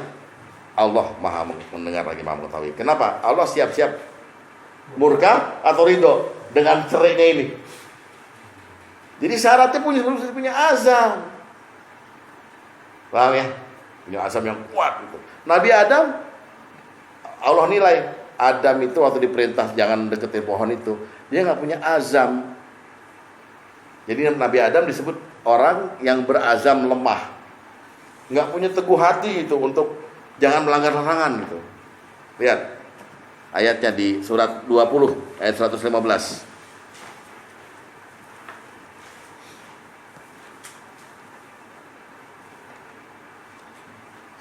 Allah maha mendengar lagi maha mengetahui. Kenapa? Allah siap-siap murka atau ridho dengan cerainya ini. Jadi syaratnya punya azam. Paham ya? Punya azam yang kuat gitu. Nabi Adam, Allah nilai Adam itu waktu diperintah jangan deketin pohon itu, dia nggak punya azam. Jadi Nabi Adam disebut orang yang berazam lemah, nggak punya teguh hati itu untuk jangan melanggar larangan gitu. Lihat ayatnya di surat 20 ayat 115.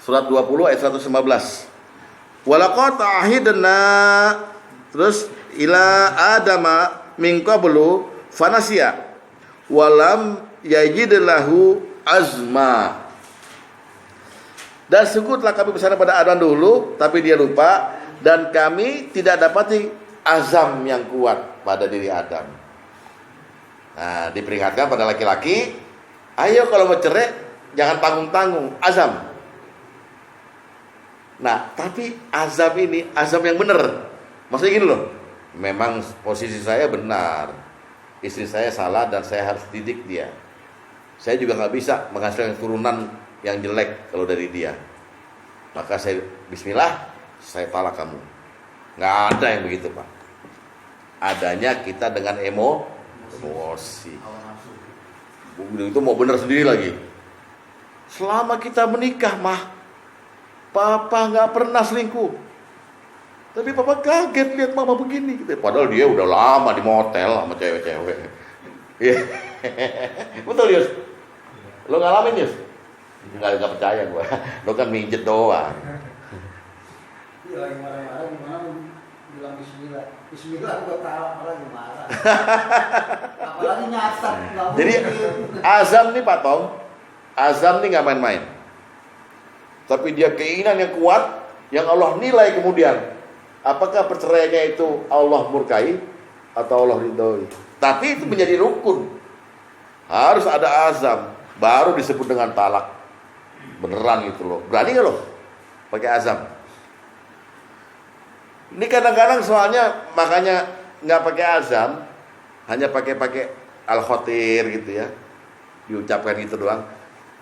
Surat 20 ayat 115. Walaqad ahidna, terus ila adama min qablu fanasiya walam yajid lahu azma. Dan sungguh telah kami bersama pada Adam dulu, tapi dia lupa, dan kami tidak dapati azam yang kuat pada diri Adam. Nah, diperingatkan pada laki-laki, ayo kalau mau cerai jangan tanggung-tanggung, azam. Nah, tapi azam ini azam yang benar. Maksudnya gini loh, memang posisi saya benar, istri saya salah dan saya harus didik dia. Saya juga nggak bisa menghasilkan turunan yang jelek kalau dari dia. Maka saya bismillah, saya talak kamu. Nggak ada yang begitu, Pak. Adanya kita dengan emosi. Itu mau benar sendiri lagi. Selama kita menikah, mah Papa nggak pernah selingkuh. Tapi Papa kaget lihat Mama begini. Padahal dia udah lama di motel sama cewek-cewek. Betul, Yus? Lo ngalamin, Yus? Nggak percaya gue. Lo kan minjet doang. Iya, lagi marah-marah gimana bilang bismillah. Bismillah gue tahu orang marah. Apalagi nyasar. Jadi azam nih Pak Tong, azam nih nggak main-main. Tapi dia keinginan yang kuat, yang Allah nilai kemudian. Apakah perceraiannya itu Allah murkai atau Allah ridhoi? Tapi itu menjadi rukun. Harus ada azam, baru disebut dengan talak. Beneran gitu loh. Berani nggak loh pakai azam? Ini kadang-kadang soalnya makanya nggak pakai azam, hanya pakai al-khotir gitu ya, diucapkan gitu doang.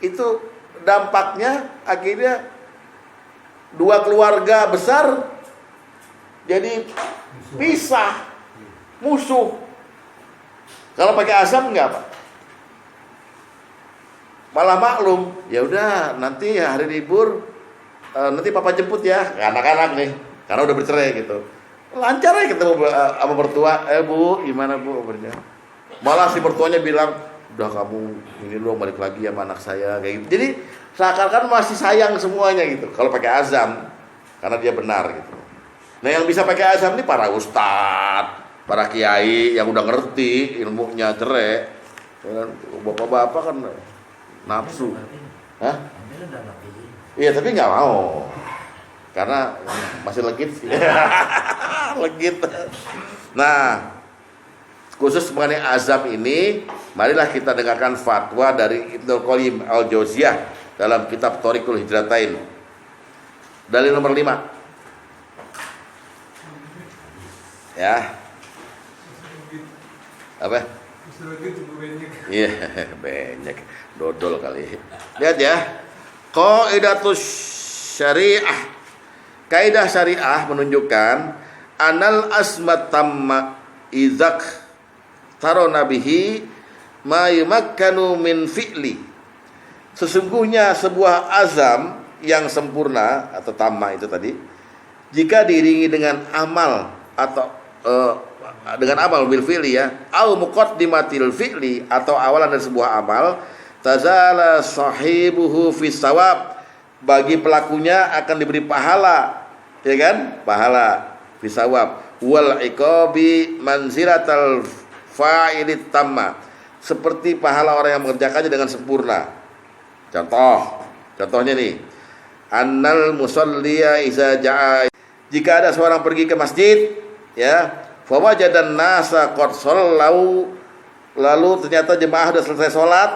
Itu dampaknya akhirnya dua keluarga besar jadi pisah, musuh. Kalau pakai azam enggak, Pak. malah maklum. Ya udah, nanti hari libur nanti papa jemput ya, anak-anak nih, karena udah bercerai gitu. Lancar aja ketemu sama mertua, bu, gimana bu? Malah si mertuanya bilang, udah kamu ini lu balik lagi sama anak saya kayak gitu. Jadi seakan-akan masih sayang semuanya gitu. Kalau pakai azam, karena dia benar gitu. Nah yang bisa pakai azam ini para ustadz, para kiai yang udah ngerti ilmunya cerai. Bapak-bapak kan nafsu. Hah? Iya tapi nggak mau. Karena masih legit sih. Legit. Nah, khusus mengenai azam ini, marilah kita dengarkan fatwa dari Ibnul Qayyim Al-Jauziyah dalam kitab Thariqul Hijratain. Dalil nomor 5. Ya. Apa? Bisa lagi tuh banyak. Iya, banyak. Dodol kali. Lihat ya. Qaidatus syariah. Kaidah syariah menunjukkan anal asmat tamma izak tarona bihi ma yumakkanu min fi'li. Sesungguhnya sebuah azam yang sempurna atau tamma itu tadi, jika diiringi dengan amal atau dengan amal bil fi'li ya, au muqaddimatil fi'li atau awalan dari sebuah amal, tazala sahibuhu fis sawab, bagi pelakunya akan diberi pahala, ya kan? Pahala fisawab wal iqabi manzilatal fa'ilit tamma, seperti pahala orang yang mengerjakannya dengan sempurna. Contohnya nih, annal musalliya iza ja'a, jika ada seorang pergi ke masjid ya, fa wajadan nasa qad shallau, lalu ternyata jemaah sudah selesai salat,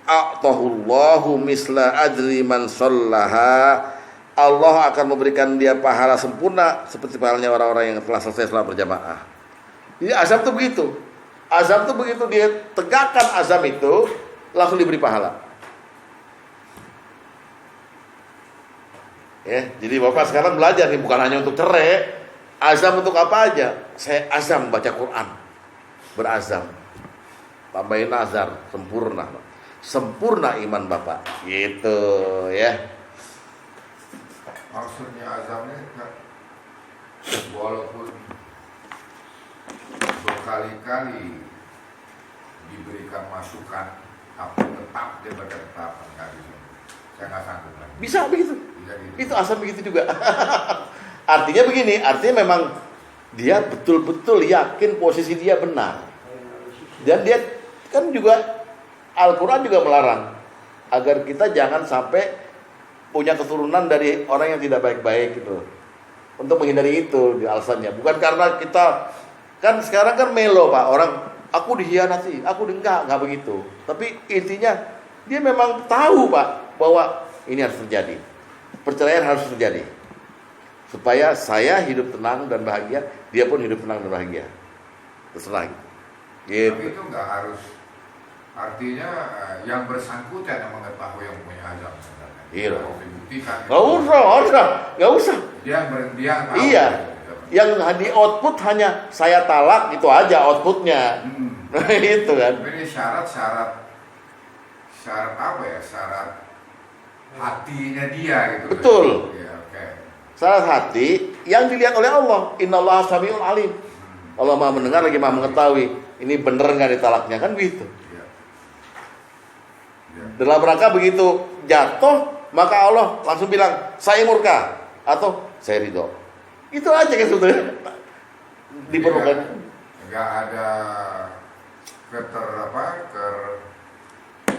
a'tahullahu misla ajri man shallaha, Allah akan memberikan dia pahala sempurna seperti pahalanya orang-orang yang telah selesai salat berjamaah. Jadi azam itu begitu. Azam itu begitu dia tegakkan azam itu langsung diberi pahala. Ya, jadi Bapak sekarang belajar nih, bukan hanya untuk cerai. Azam untuk apa aja? Saya azam baca Quran. Berazam. Tambahin nazar, sempurna. Sempurna iman Bapak. Gitu ya. Maksudnya azamnya walaupun berkali-kali diberikan masukan, tapi tetap dia tetap enggak bisa. Saya nggak sanggup lagi. Bisa begitu. Bisa gitu. Itu azam begitu juga. Artinya begini, artinya memang dia betul-betul yakin posisi dia benar. Dan dia kan juga Al-Quran juga melarang agar kita jangan sampai punya keturunan dari orang yang tidak baik-baik gitu. Untuk menghindari itu di alasannya. Bukan karena kita kan sekarang kan melo Pak, orang aku dihianati, aku enggak begitu. Tapi intinya dia memang tahu Pak bahwa ini harus terjadi. Perceraian harus terjadi. Supaya saya hidup tenang dan bahagia, dia pun hidup tenang dan bahagia. Terserah gitu. Tapi itu nggak harus, artinya yang bersangkutan yang mengetahui yang punya azam sebenarnya. Iya. Harus dibuktikan. Nggak usah. Dia tahu. Iya. Yang di output hanya saya talak, itu aja outputnya. Itu kan. Ini syarat apa ya? Syarat hatinya dia gitu. Betul. Ya, oke. Syarat hati yang dilihat oleh Allah. Innallaha samiul alim. Allah Maha mendengar lagi Maha mengetahui. Ini bener nggak ditalaknya kan gitu. Ya. Ya. Dalam rangka begitu jatuh, maka Allah langsung bilang saya murka atau saya ridho. Itu aja kan sebetulnya diperlukan. Enggak ada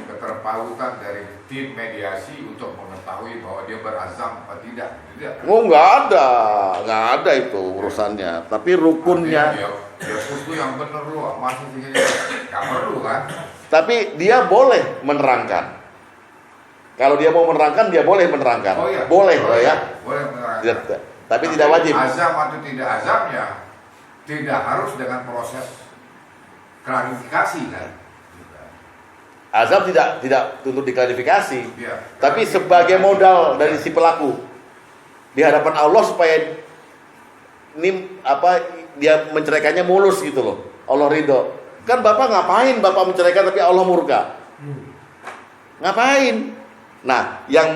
keterpautan dari tim mediasi untuk mengetahui bahwa dia berazam atau tidak. Oh nggak ada itu urusannya. Tapi rukunnya. Dia itu yang benar lu masih nggak perlu kan? Tapi dia boleh menerangkan. Kalau dia mau menerangkan, dia boleh menerangkan. Oh, iya. Boleh iya. ya. Boleh menerangkan. Tapi tidak wajib. Azam atau tidak azamnya tidak harus dengan proses klarifikasi kan. Azam tidak tuntut diklarifikasi. Ya. Tapi sebagai modal dari si pelaku di hadapan Allah supaya dia menceraikannya mulus gitu loh. Allah ridho. Kan Bapak ngapain Bapak menceraikan tapi Allah murka? Ngapain? Nah, yang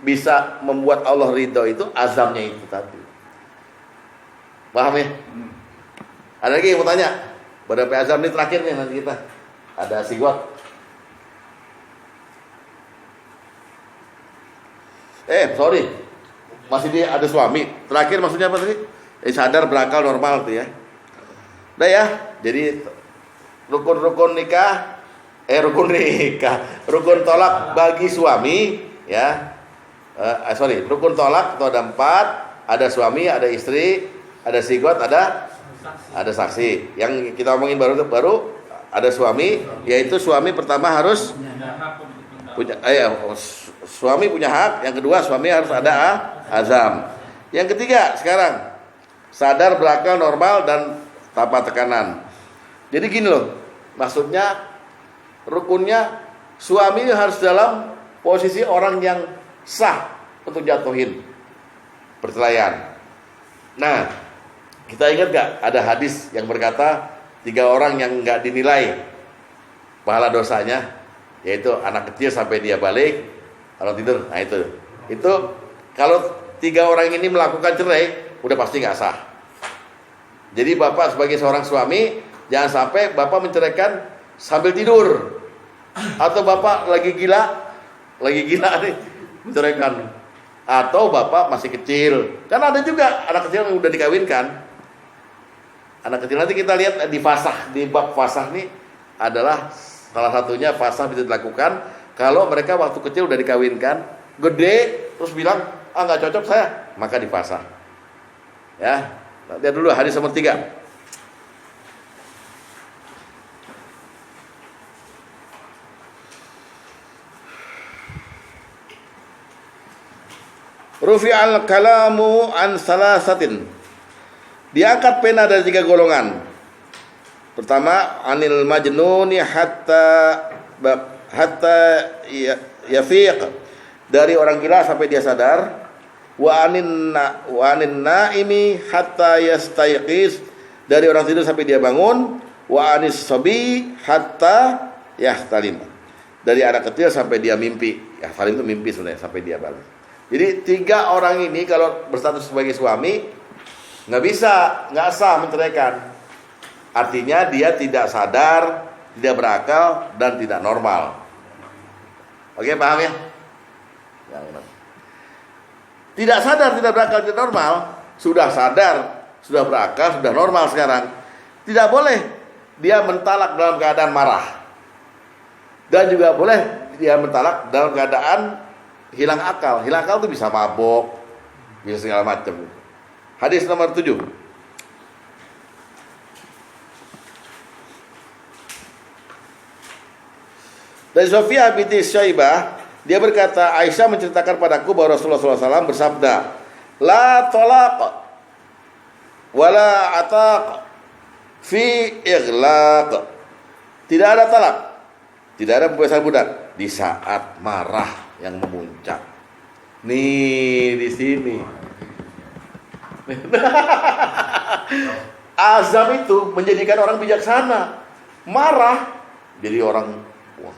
bisa membuat Allah ridho itu azamnya itu tadi. Paham ya? Ada lagi yang mau tanya? Berapa azam ini terakhir nih nanti kita. Ada sigot. Sorry. Masih dia ada suami. Terakhir maksudnya apa tadi? Sadar berakal normal tuh ya. Udah ya. Jadi rukun nikah, rukun tolak bagi suami ya. Rukun tolak itu ada 4, ada suami, ada istri, ada sigot, ada saksi. Yang kita omongin baru ada suami, yaitu suami pertama harus punya suami punya hak, yang kedua suami harus ada azam. Yang ketiga sekarang sadar berakal normal dan tanpa tekanan. Jadi gini loh, maksudnya rukunnya suami harus dalam posisi orang yang sah untuk jatuhin perceraian. Nah, kita ingat gak ada hadis yang berkata 3 orang yang gak dinilai pahala dosanya, yaitu anak kecil sampai dia balik, kalau tidur. Nah itu kalau 3 orang ini melakukan cerai, udah pasti gak sah. Jadi bapak sebagai seorang suami, jangan sampai bapak menceraikan sambil tidur, atau bapak lagi gila nih menceraikan, atau bapak masih kecil. Kan ada juga anak kecil yang udah dikawinkan. Anak kecil nanti kita lihat di fasah, di bab fasah nih adalah salah satunya fasah bisa dilakukan kalau mereka waktu kecil udah dikawinkan, gede terus bilang nggak cocok saya, maka difasah. Ya, lihat dulu hadis nomor 3. Rufi'al kalamu an salasatin. Diangkat pena dari 3 golongan. Pertama, anil majnuni hatta yafiq, dari orang gila sampai dia sadar. Wa anin naimi hatta yastayqiz, dari orang tidur sampai dia bangun. Wa anis sabi hatta yahtalim, dari anak kecil sampai dia mimpi. Yahtalim itu mimpi sebenarnya, sampai dia balik. Jadi 3 orang ini kalau berstatus sebagai suami nggak sah menceraikan. Artinya dia tidak sadar, tidak berakal, dan tidak normal. Oke, paham ya? Tidak sadar, tidak berakal, tidak normal. Sudah sadar, sudah berakal, sudah normal sekarang. Tidak boleh dia mentalak dalam keadaan marah. Dan juga boleh dia mentalak dalam keadaan hilang akal. Hilang akal itu bisa mabok, bisa segala macam. Hadis nomor 7. Dari Sofia binti Syaibah, dia berkata, Aisyah menceritakan padaku bahwa Rasulullah SAW bersabda, la talaq wala ataq fi ighlaq. Tidak ada talak, tidak ada pembebasan budak di saat marah yang memuncak. Nih di sini. Azam itu menjadikan orang bijaksana. Marah jadi orang, wah,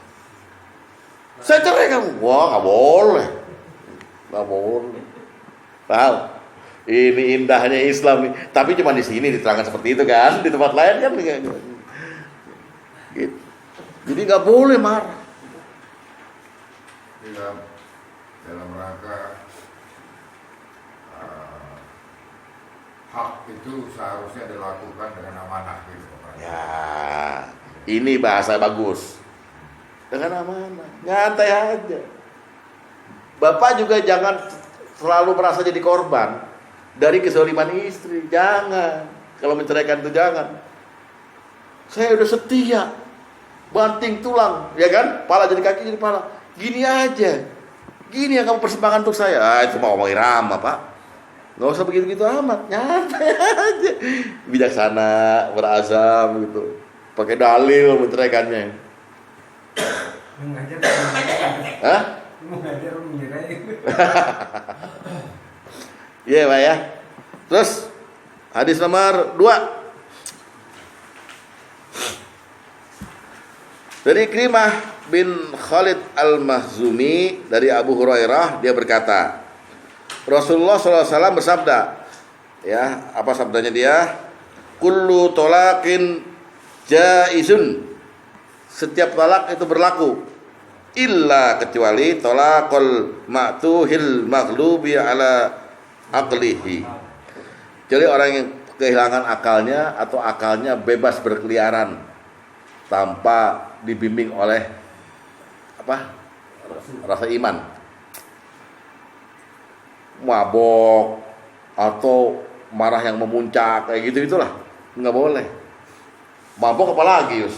saya cerai kamu. Wah, nggak boleh. Paham? Ini indahnya Islam. Tapi cuma di sini diterangkan seperti itu kan. Di tempat lain kan gitu. Jadi nggak boleh marah. Dalam rangka hak itu seharusnya dilakukan dengan amanah gitu. Ya, ini bahasa bagus. Dengan amanah, nyantai aja. Bapak juga jangan selalu merasa jadi korban dari kezaliman istri. Jangan. Kalau menceraikan itu jangan. Saya udah setia, banting tulang, ya kan? Pala jadi kaki jadi pala. Gini aja. Gini yang kamu persembahkan untuk saya. Itu mau ngomongin Rama, Pak. Nggak usah begitu-gitu amat, nyantai aja. Bijaksana, berazam gitu. Pakai dalil menceraikannya. Mengajar, Hah? mengajar menyerai. Iya, Pak ya. Terus hadis nomor 2. Dari Ikrimah bin Khalid Al-Mahzumi dari Abu Hurairah, dia berkata, Rasulullah SAW bersabda, ya, apa sabdanya dia? Kullu tolaqin jaizun, setiap talak itu berlaku, illa kecuali tolakul ma'tuhil maghlubi ala aqlihi, jadi orang yang kehilangan akalnya atau akalnya bebas berkeliaran tanpa dibimbing oleh apa? Rasa iman, mabok atau marah yang memuncak kayak gitu-gitulah, nggak boleh. Mabok apalagi, Yus?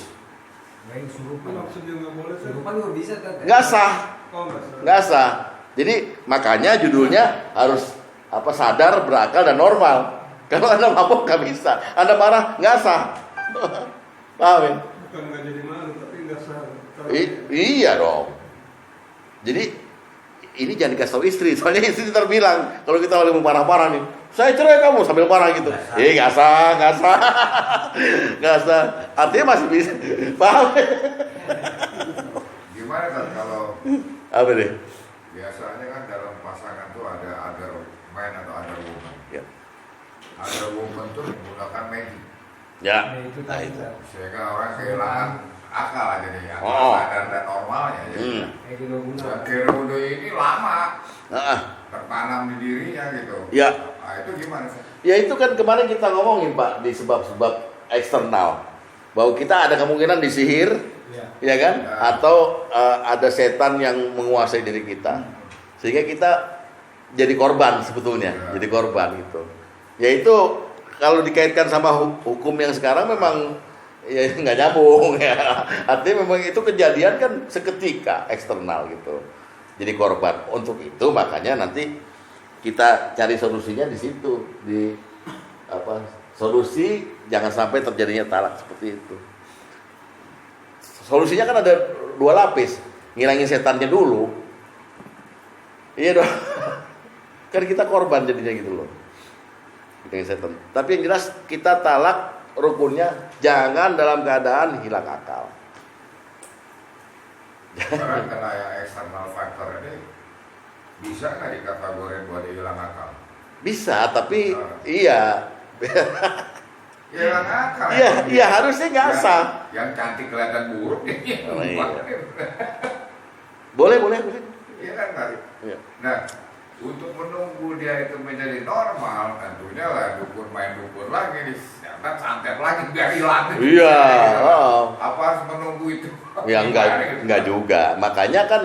Main surupan. Maksudnya nggak boleh kan? Surupan juga bisa kan? Nggak sah, Oh nggak salah. nggak sah. Jadi makanya judulnya harus apa, sadar, berakal dan normal. Kalau Anda mabok nggak bisa, Anda marah nggak sah. Paham ya? Bukan nggak jadi malu, tapi nggak sah. Kalau Iya dong. Jadi ini jangan dikasih tahu istri, soalnya istri ntar bilang kalau kita lagi marah-marah nih, saya cerai kamu, sambil marah gitu. Nggak sah, nggak sah, nggak sah. Artinya masih bisa, paham? Gimana kan kalau Apa deh? biasanya kan dalam pasangan tuh ada man atau ada woman. Ya. Ada woman tuh menggunakan magic Ya. Nah, itu Nah, tadi itu. kan. sehingga orang kehilangan akal aja nih, akal Oh. sadar dan normalnya. Hmm. Kayak gitu guna. Dan kerudo ini lama Nah, tertanam di dirinya gitu. Ya. Nah, itu gimana sih? ya itu kan kemarin kita ngomongin Pak di sebab-sebab eksternal, bahwa kita ada kemungkinan disihir, Ya. ya kan? Ya. Atau ada setan yang menguasai diri kita, sehingga kita jadi korban sebetulnya, Ya. jadi korban gitu. Yaitu kalau dikaitkan sama hukum yang sekarang memang ya nggak nyambung ya. Artinya memang itu kejadian kan seketika eksternal gitu. Jadi korban. Untuk itu makanya nanti kita cari solusinya di situ, di apa? Solusi jangan sampai terjadinya talak seperti itu. Solusinya kan ada dua lapis, ngilangin setannya dulu. Iya dong. Kan kita korban jadinya gitu loh. Ngilangin setan. Tapi yang jelas kita talak rukunnya jangan dalam keadaan hilang akal. Sekarang kena yang external factor ini bisa nggak dikategorikan buat dia hilang akal? Bisa, tapi iya. Hilang akal. Iya, iya harusnya nggak sah. Yang cantik kelihatan buruk ya. Oh, iya. Boleh. Iya kan Pak? Iya. Nah, untuk menunggu dia itu menjadi normal, tentunya lah dukun main dukun lagi, ternyata santet lagi biar hilang. Iya, oh. Apa harus menunggu itu? Ya Gimana gitu? enggak juga. Makanya kan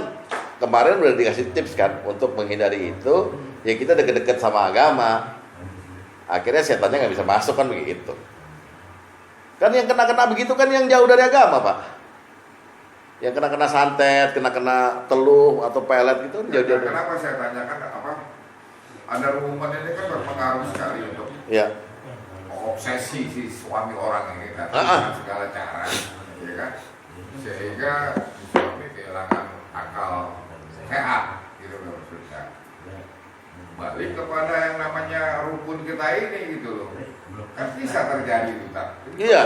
kemarin udah dikasih tips kan untuk menghindari itu, ya kita deket-deket sama agama. Akhirnya setannya nggak bisa masuk kan begitu. Kan yang kena-kena begitu kan yang jauh dari agama, Pak. Yang kena-kena santet, kena-kena teluh atau pelet gitu Ya, jauh-jauh. kenapa saya tanyakan apa? Ada rumun ini kan berpengaruh sekali untuk Ya. obsesi si suami orang ini kan dengan segala cara, ya kan? Sehingga suami kehilangan akal sehat, gitu loh maksudnya. Balik kepada yang namanya rukun kita ini gitu loh. Kan bisa terjadi itu kan. Iya.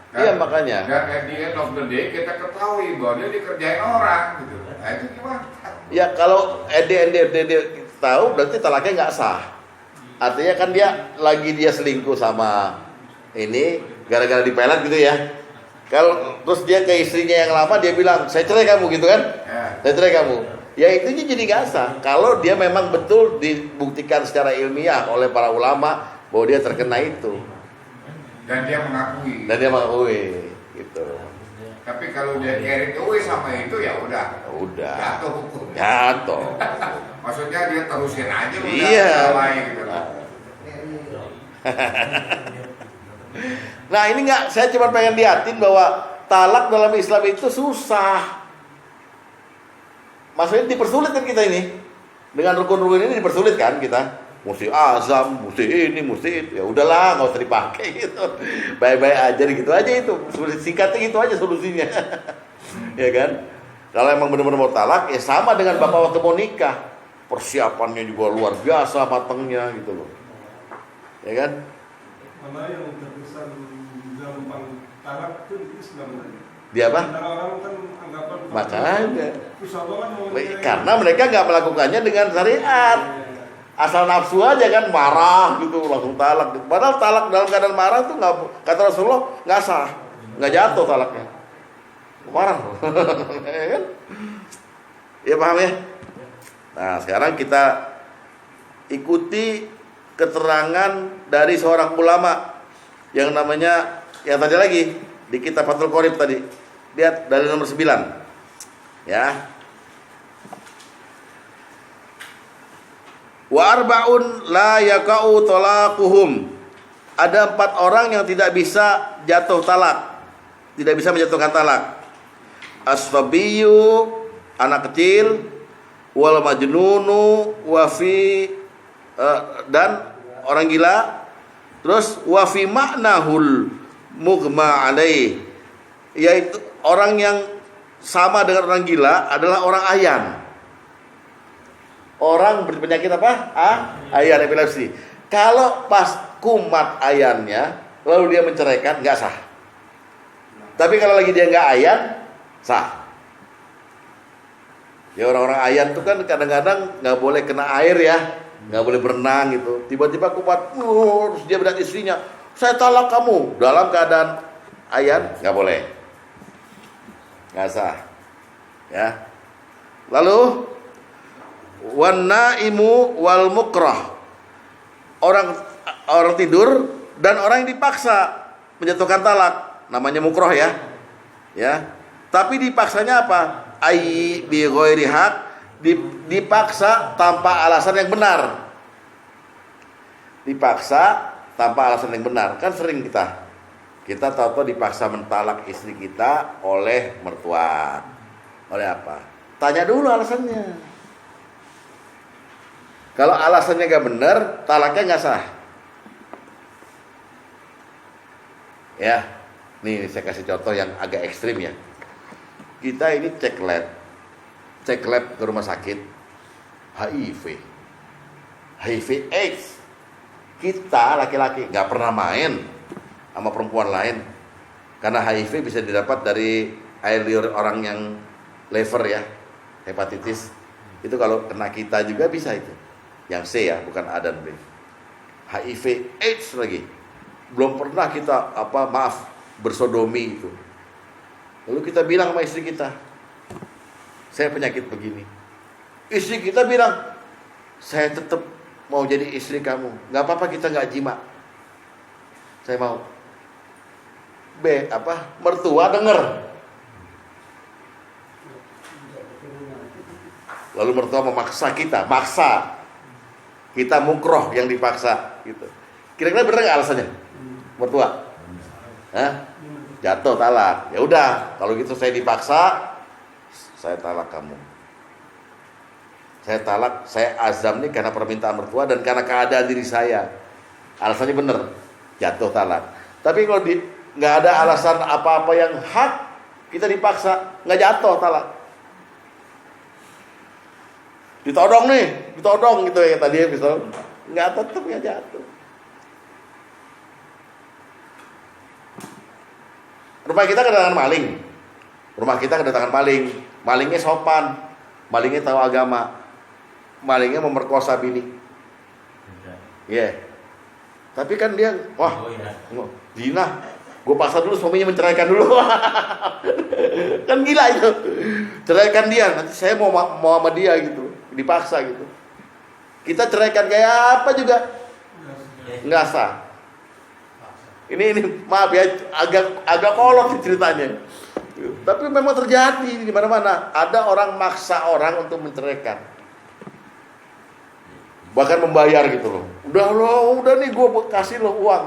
Iya, makanya. Dan at the end of the day kita ketahui bahwa dia dikerjain orang gitu. Nah itu gimana? Ya kalau ED tahu berarti talaknya nggak sah. Artinya kan dia selingkuh sama ini gara-gara dipelet gitu ya. Kalau terus dia ke istrinya yang lama dia bilang saya cerai kamu gitu kan? Ya. Saya cerai kamu. Ya itu jadi nggak sah. Kalau dia memang betul dibuktikan secara ilmiah oleh para ulama bahwa dia terkena itu Dan dia mengakui. gitu. Tapi kalau dia carry away sama itu ya udah. Udah. Jatuh hukum. Jatuh. Maksudnya dia terusin aja udah Iya. mulai gitu. Nah ini saya cuma pengen liatin bahwa talak dalam Islam itu susah. Maksudnya dipersulit kan kita ini. Dengan rukun-rukun ini dipersulit kan kita. Mesti azam, mesti ini, mesti itu. Ya udahlah, nggak usah dipakai gitu. Baik-baik aja gitu aja itu. Singkatnya gitu aja solusinya. Ya kan? Kalau emang benar-benar mau talak, ya sama dengan bapak waktu mau nikah. Persiapannya juga luar biasa matangnya gitu loh. Ya kan? malah yang terkesan gampang talak itu di Islam tadi. Dia apa? Antara orang kan anggapan Makanya. susah banget mau menceraikan. Karena mereka nggak melakukannya dengan syariat. Asal nafsu aja kan, marah gitu langsung talak. Padahal talak dalam keadaan marah itu nggak, kata Rasulullah, nggak sah, nggak jatuh talaknya. Marah, ya kan? Ya paham ya? Nah sekarang kita ikuti keterangan dari seorang ulama yang namanya, yang tadi lagi di kitab Fathul Qorib tadi. Lihat dari nomor 9. Ya. Wa arba'un la yaka'u talaquhum. Ada 4 orang yang tidak bisa jatuh talak. Tidak bisa menjatuhkan talak. As-sabiyyu, anak kecil, wal majnunu, dan orang gila. Terus wa fi ma'nahul mughma alaih, yaitu orang yang sama dengan orang gila adalah orang ayan. Orang berpenyakit apa? Ayan, epilepsi. Kalau pas kumat ayannya lalu dia menceraikan, nggak sah. Tapi kalau lagi dia nggak ayan, sah. Ya orang-orang ayan tuh kan kadang-kadang nggak boleh kena air ya, nggak boleh berenang gitu. Tiba-tiba kumat, terus dia bilang istrinya, saya talak kamu. Dalam keadaan ayan, nggak boleh, nggak sah. Ya. Lalu wan naimu wal mukrah, orang tidur dan orang yang dipaksa menjatuhkan talak, namanya mukroh ya. Ya. Tapi dipaksanya apa? Ai bi ghairi haq, dipaksa tanpa alasan yang benar. Dipaksa tanpa alasan yang benar. Kan sering kita tahu-tahu dipaksa mentalak istri kita oleh mertua. Oleh apa? Tanya dulu alasannya. Kalau alasannya gak benar, talaknya gak sah. Ya, nih saya kasih contoh yang agak ekstrim ya. Kita ini cek lab ke rumah sakit, HIV AIDS. Kita laki-laki gak pernah main sama perempuan lain, karena HIV bisa didapat dari air liur orang yang liver ya, hepatitis. Itu kalau kena kita juga bisa itu. Yang C ya, bukan A dan B. HIV AIDS lagi. Belum pernah kita bersodomi itu. Lalu kita bilang sama istri kita, saya penyakit begini. Istri kita bilang, saya tetap mau jadi istri kamu. Gak apa-apa kita gak jima. Saya mau. Mertua denger. Lalu mertua memaksa kita, maksa. Kita mukroh yang dipaksa gitu. Kira-kira benar nggak alasannya? Mertua? Jatuh talak. Ya udah, kalau gitu saya dipaksa, saya talak kamu. Saya talak, saya azam nih karena permintaan mertua dan karena keadaan diri saya. Alasannya benar, jatuh talak. Tapi kalau nggak ada alasan apa-apa yang hak, kita dipaksa, nggak jatuh talak. Ditodong gitu ya tadi episode, tetap nggak jatuh. Rumah kita kedatangan maling. Malingnya sopan, malingnya tahu agama, malingnya memerkosa bini. Yeah. Tapi kan dia, zina. Gue paksa dulu suaminya menceraikan dulu. Kan gila itu. Ceraikan dia, nanti saya mau sama dia gitu. Dipaksa gitu. Kita ceraikan kayak apa juga nggak sah. Ini maaf ya, agak kolot sih ceritanya. Tapi memang terjadi di mana-mana. Ada orang maksa orang untuk menceraikan. Bahkan membayar gitu loh. Udah nih gue kasih lo uang.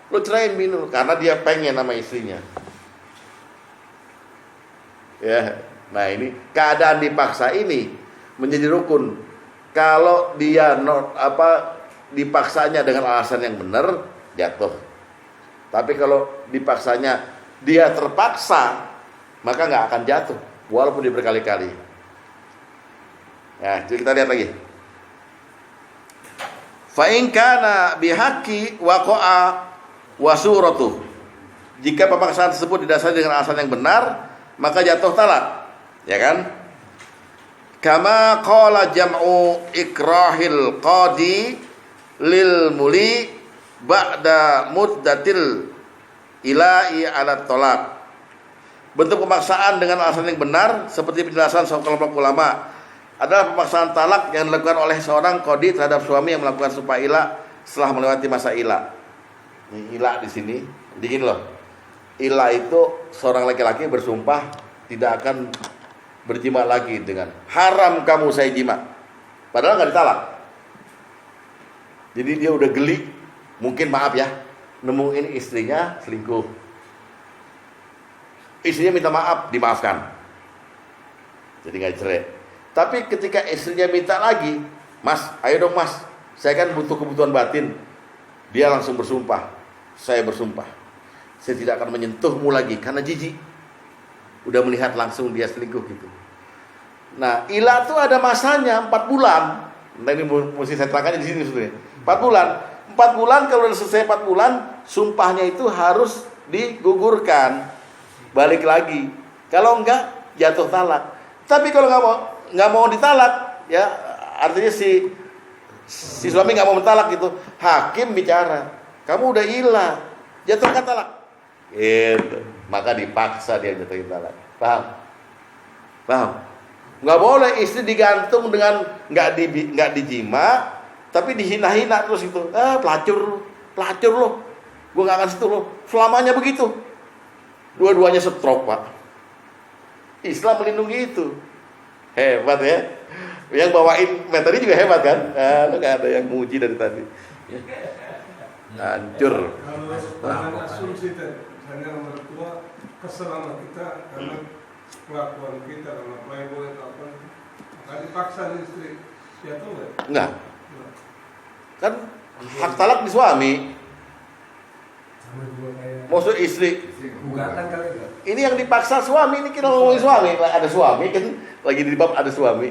Lo ceraiin minum karena dia pengen sama istrinya. Ya, nah ini keadaan dipaksa ini menjadi rukun. Kalau dia dipaksanya dengan alasan yang benar, jatuh. Tapi kalau dipaksanya dia terpaksa, maka nggak akan jatuh, walaupun dia berkali-kali. Ya, jadi kita lihat lagi. Fa in kana bihaqqi waqa'a wa suratu. Jika pemaksaan tersebut didasari dengan alasan yang benar, maka jatuh talak, ya kan? Kama qala jam'u ikrahil qadi lil muli ba'da muddatil ila'i ala talak. Bentuk pemaksaan dengan alasan yang benar seperti penjelasan sekelompok ulama adalah pemaksaan talak yang dilakukan oleh seorang qadi terhadap suami yang melakukan sumpah ila setelah melewati masa ila. Ini ila di sini, dingin loh. Ila itu seorang laki-laki bersumpah tidak akan berjima lagi dengan haram kamu saya jima. Padahal nggak ditalak. Jadi dia udah geli, mungkin maaf ya, nemuin istrinya selingkuh. Istrinya minta maaf, dimaafkan. Jadi nggak cerai. Tapi ketika istrinya minta lagi, Mas, ayo dong Mas, saya kan butuh kebutuhan batin. Dia langsung bersumpah, saya bersumpah, saya tidak akan menyentuhmu lagi karena jijik. Udah melihat langsung dia selingkuh gitu. Nah, ila itu ada masanya 4 bulan. Nah, ini mesti saya terangkan di sini sebenarnya. 4 bulan. 4 bulan kalau sudah selesai 4 bulan, sumpahnya itu harus digugurkan. Balik lagi. Kalau enggak, jatuh talak. Tapi kalau nggak mau ditalak, ya artinya si suami nggak mau mentalak gitu, hakim bicara, kamu udah ila, jatuhkan talak. Gitu. Maka dipaksa dia jatuhin talak. Paham? Nggak boleh istri digantung dengan nggak dijima, tapi dihina-hina terus itu. Pelacur lo, gue nggak akan sentuh lo. Selamanya begitu. Dua-duanya stroke, Pak. Islam melindungi itu. Hebat ya. Yang bawain materi juga hebat kan? Nggak ada yang muji dari tadi. Hancur. Kalau dengan asumsi hanya mertua kesel sama kita karena kelakuan kita, karena playboy atau apa, maka dipaksa istri, ya tuh Enggak. Kan hak talak di suami. Maksud istri. Gugatan kali itu. Ini yang dipaksa suami, ini kita ngomongin suami. Ada suami kan, lagi di bab ada suami.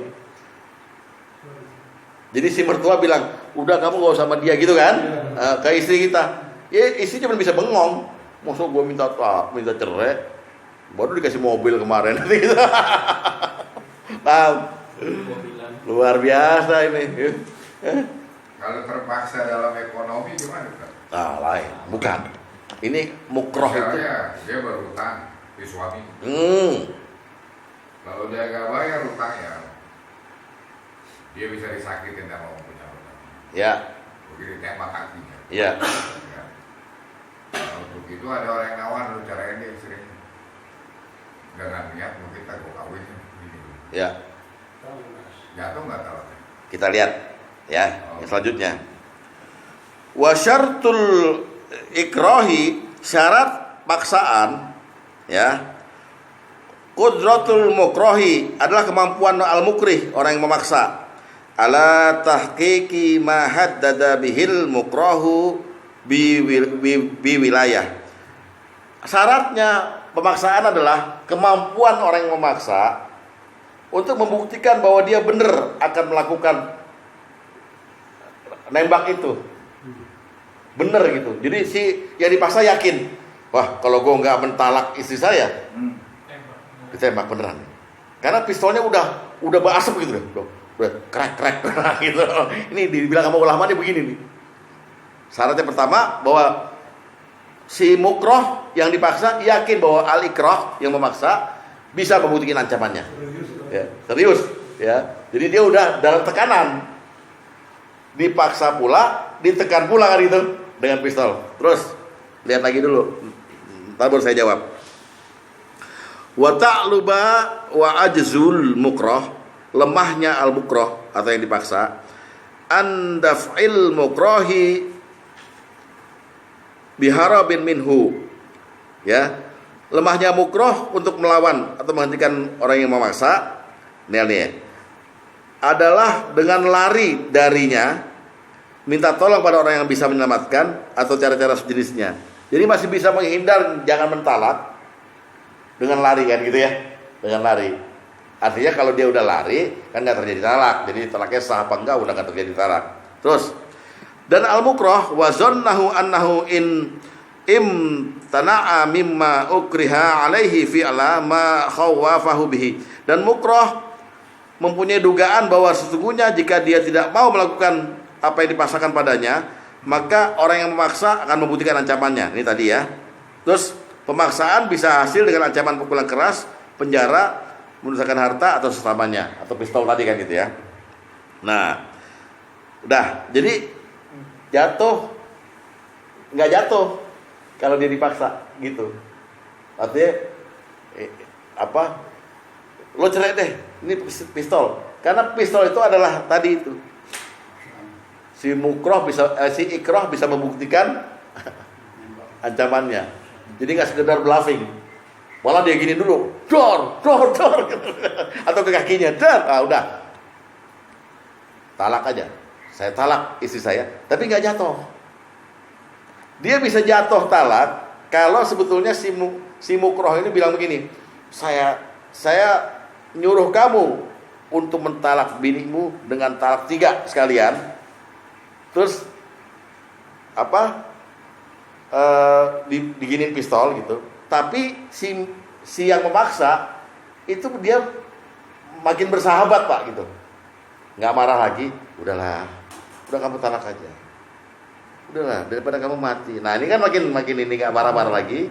Jadi si mertua bilang, udah kamu gak usah sama dia gitu kan, ke istri kita. Ya istri cuma bisa bengong. Maksud gue minta cerai, baru dikasih mobil kemarin. Paham? Luar biasa ini. Kalau terpaksa dalam ekonomi gimana kan? Lain, bukan. Ini mukroh itu. Misalnya dia berhutang di suami. Kalau dia gak bayar hutangnya, dia bisa disakitin sama punya hutang. Ya. Begitu ditembak kakinya. Ya. Ya. Kalau begitu ada orang yang nawar, lu carain dia sering dengan niat mau kita gue kawin gini. Ya. Jatuh nggak tahu. Kita lihat ya, yang selanjutnya. Wa syartul ikrahi, syarat paksaan ya. Qudratul mukrahi adalah kemampuan al-mukrih, orang yang memaksa. Ala tahqiqi ma haddada bihil mukrahu bi wilayah. Syaratnya pemaksaan adalah kemampuan orang yang memaksa untuk membuktikan bahwa dia benar akan melakukan nembak itu. Benar gitu. Jadi si yang dipaksa yakin, wah kalau gue nggak mentalak istri saya, ditembak beneran. Karena pistolnya udah berasap gitu loh. Udah krek gitu. Ini dibilang sama ulama nih begini nih. Syaratnya pertama bahwa si mukroh yang dipaksa yakin bahwa al-ikrah yang memaksa bisa membuktikan ancamannya. Serius ya. Jadi dia udah dalam tekanan. Dipaksa pula, ditekan pula kan itu dengan pistol. Terus lihat lagi dulu. Ntar baru saya jawab. Wa ta'luba wa ajzul mukrah, lemahnya al-mukrah atau yang dipaksa, andaf'il mukrahi biharabin minhu. Ya. Lemahnya mukrah untuk melawan atau menghentikan orang yang memaksa, nih adalah dengan lari darinya, minta tolong pada orang yang bisa menyelamatkan atau cara-cara sejenisnya. Jadi masih bisa menghindar jangan mentalak dengan lari kan gitu ya, dengan lari. Artinya kalau dia udah lari kan nggak terjadi talak, jadi talaknya sah apa enggak udah nggak terjadi talak. Terus dan al-mukrah wa zannahu annahu in imtana'a mimma ukriha alaihi fi'la ma khawafahu bihi. Dan mukroh mempunyai dugaan bahwa sesungguhnya jika dia tidak mau melakukan apa yang dipaksakan padanya, maka orang yang memaksa akan membuktikan ancamannya. Ini tadi ya. Terus pemaksaan bisa hasil dengan ancaman pukulan keras, penjara, merusakan harta atau sesamanya, atau pistol tadi kan gitu ya. Nah, udah. Jadi jatuh nggak jatuh kalau dia dipaksa gitu. Artinya lo cerai deh, ini pistol. Karena pistol itu adalah tadi itu. Si ikrah bisa membuktikan ancamannya. Jadi nggak sekedar bluffing. Malah dia gini dulu, dor, atau ke kakinya, dor, udah, talak aja. Saya talak istri saya, tapi nggak jatuh. Dia bisa jatuh talak kalau sebetulnya si mukroh ini bilang begini, saya nyuruh kamu untuk mentalak binimu dengan talak 3 sekalian. Terus diginin pistol gitu. Tapi si yang memaksa itu dia makin bersahabat Pak gitu, nggak marah lagi. Udah kamu talak aja. Udahlah, daripada kamu mati. Nah ini kan makin ini nggak marah-marah lagi.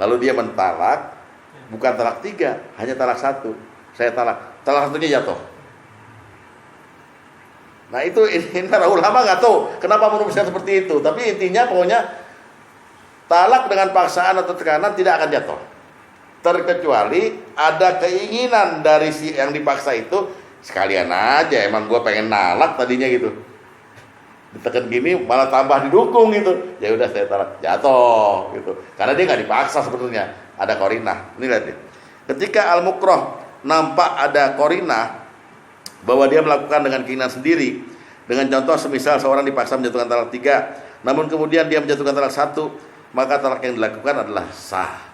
Lalu dia mentalak, bukan talak 3, hanya talak 1. Saya talak 1-nya jatuh. Nah itu ini para ulama nggak tahu kenapa merumuskan seperti itu. Tapi intinya pokoknya talak dengan paksaan atau tekanan tidak akan jatuh, terkecuali ada keinginan dari si yang dipaksa itu, sekalian aja emang gue pengen nalak tadinya gitu, ditekan gini malah tambah didukung gitu, ya udah saya talak, jatuh gitu, karena dia nggak dipaksa sebetulnya, ada korinah. Ini lihat nih, ketika al-mukroh nampak ada korinah bahwa dia melakukan dengan keinginan sendiri, dengan contoh semisal seorang dipaksa menjatuhkan talak 3, namun kemudian dia menjatuhkan talak 1, maka talak yang dilakukan adalah sah.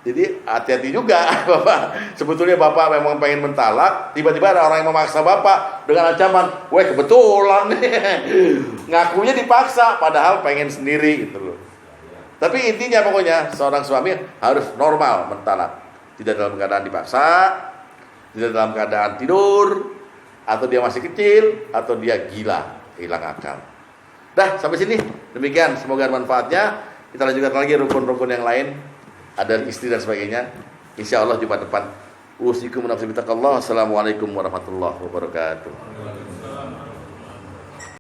Jadi hati-hati juga Bapak. Sebetulnya Bapak memang pengen mentalak, tiba-tiba ada orang yang memaksa Bapak dengan ancaman, "Weh, kebetulan nih." Ngakunya dipaksa padahal pengen sendiri gitu loh. Tapi intinya pokoknya seorang suami harus normal mentalak. Tidak dalam keadaan dipaksa, tidak dalam keadaan tidur, atau dia masih kecil, atau dia gila, hilang akal. Dah, sampai sini. Demikian, semoga manfaatnya. Kita lanjutkan lagi rukun-rukun yang lain. Ada istri dan sebagainya. Insya Allah Jumat depan. Usikum nafsi bitaqallah. Assalamualaikum warahmatullahi wabarakatuh.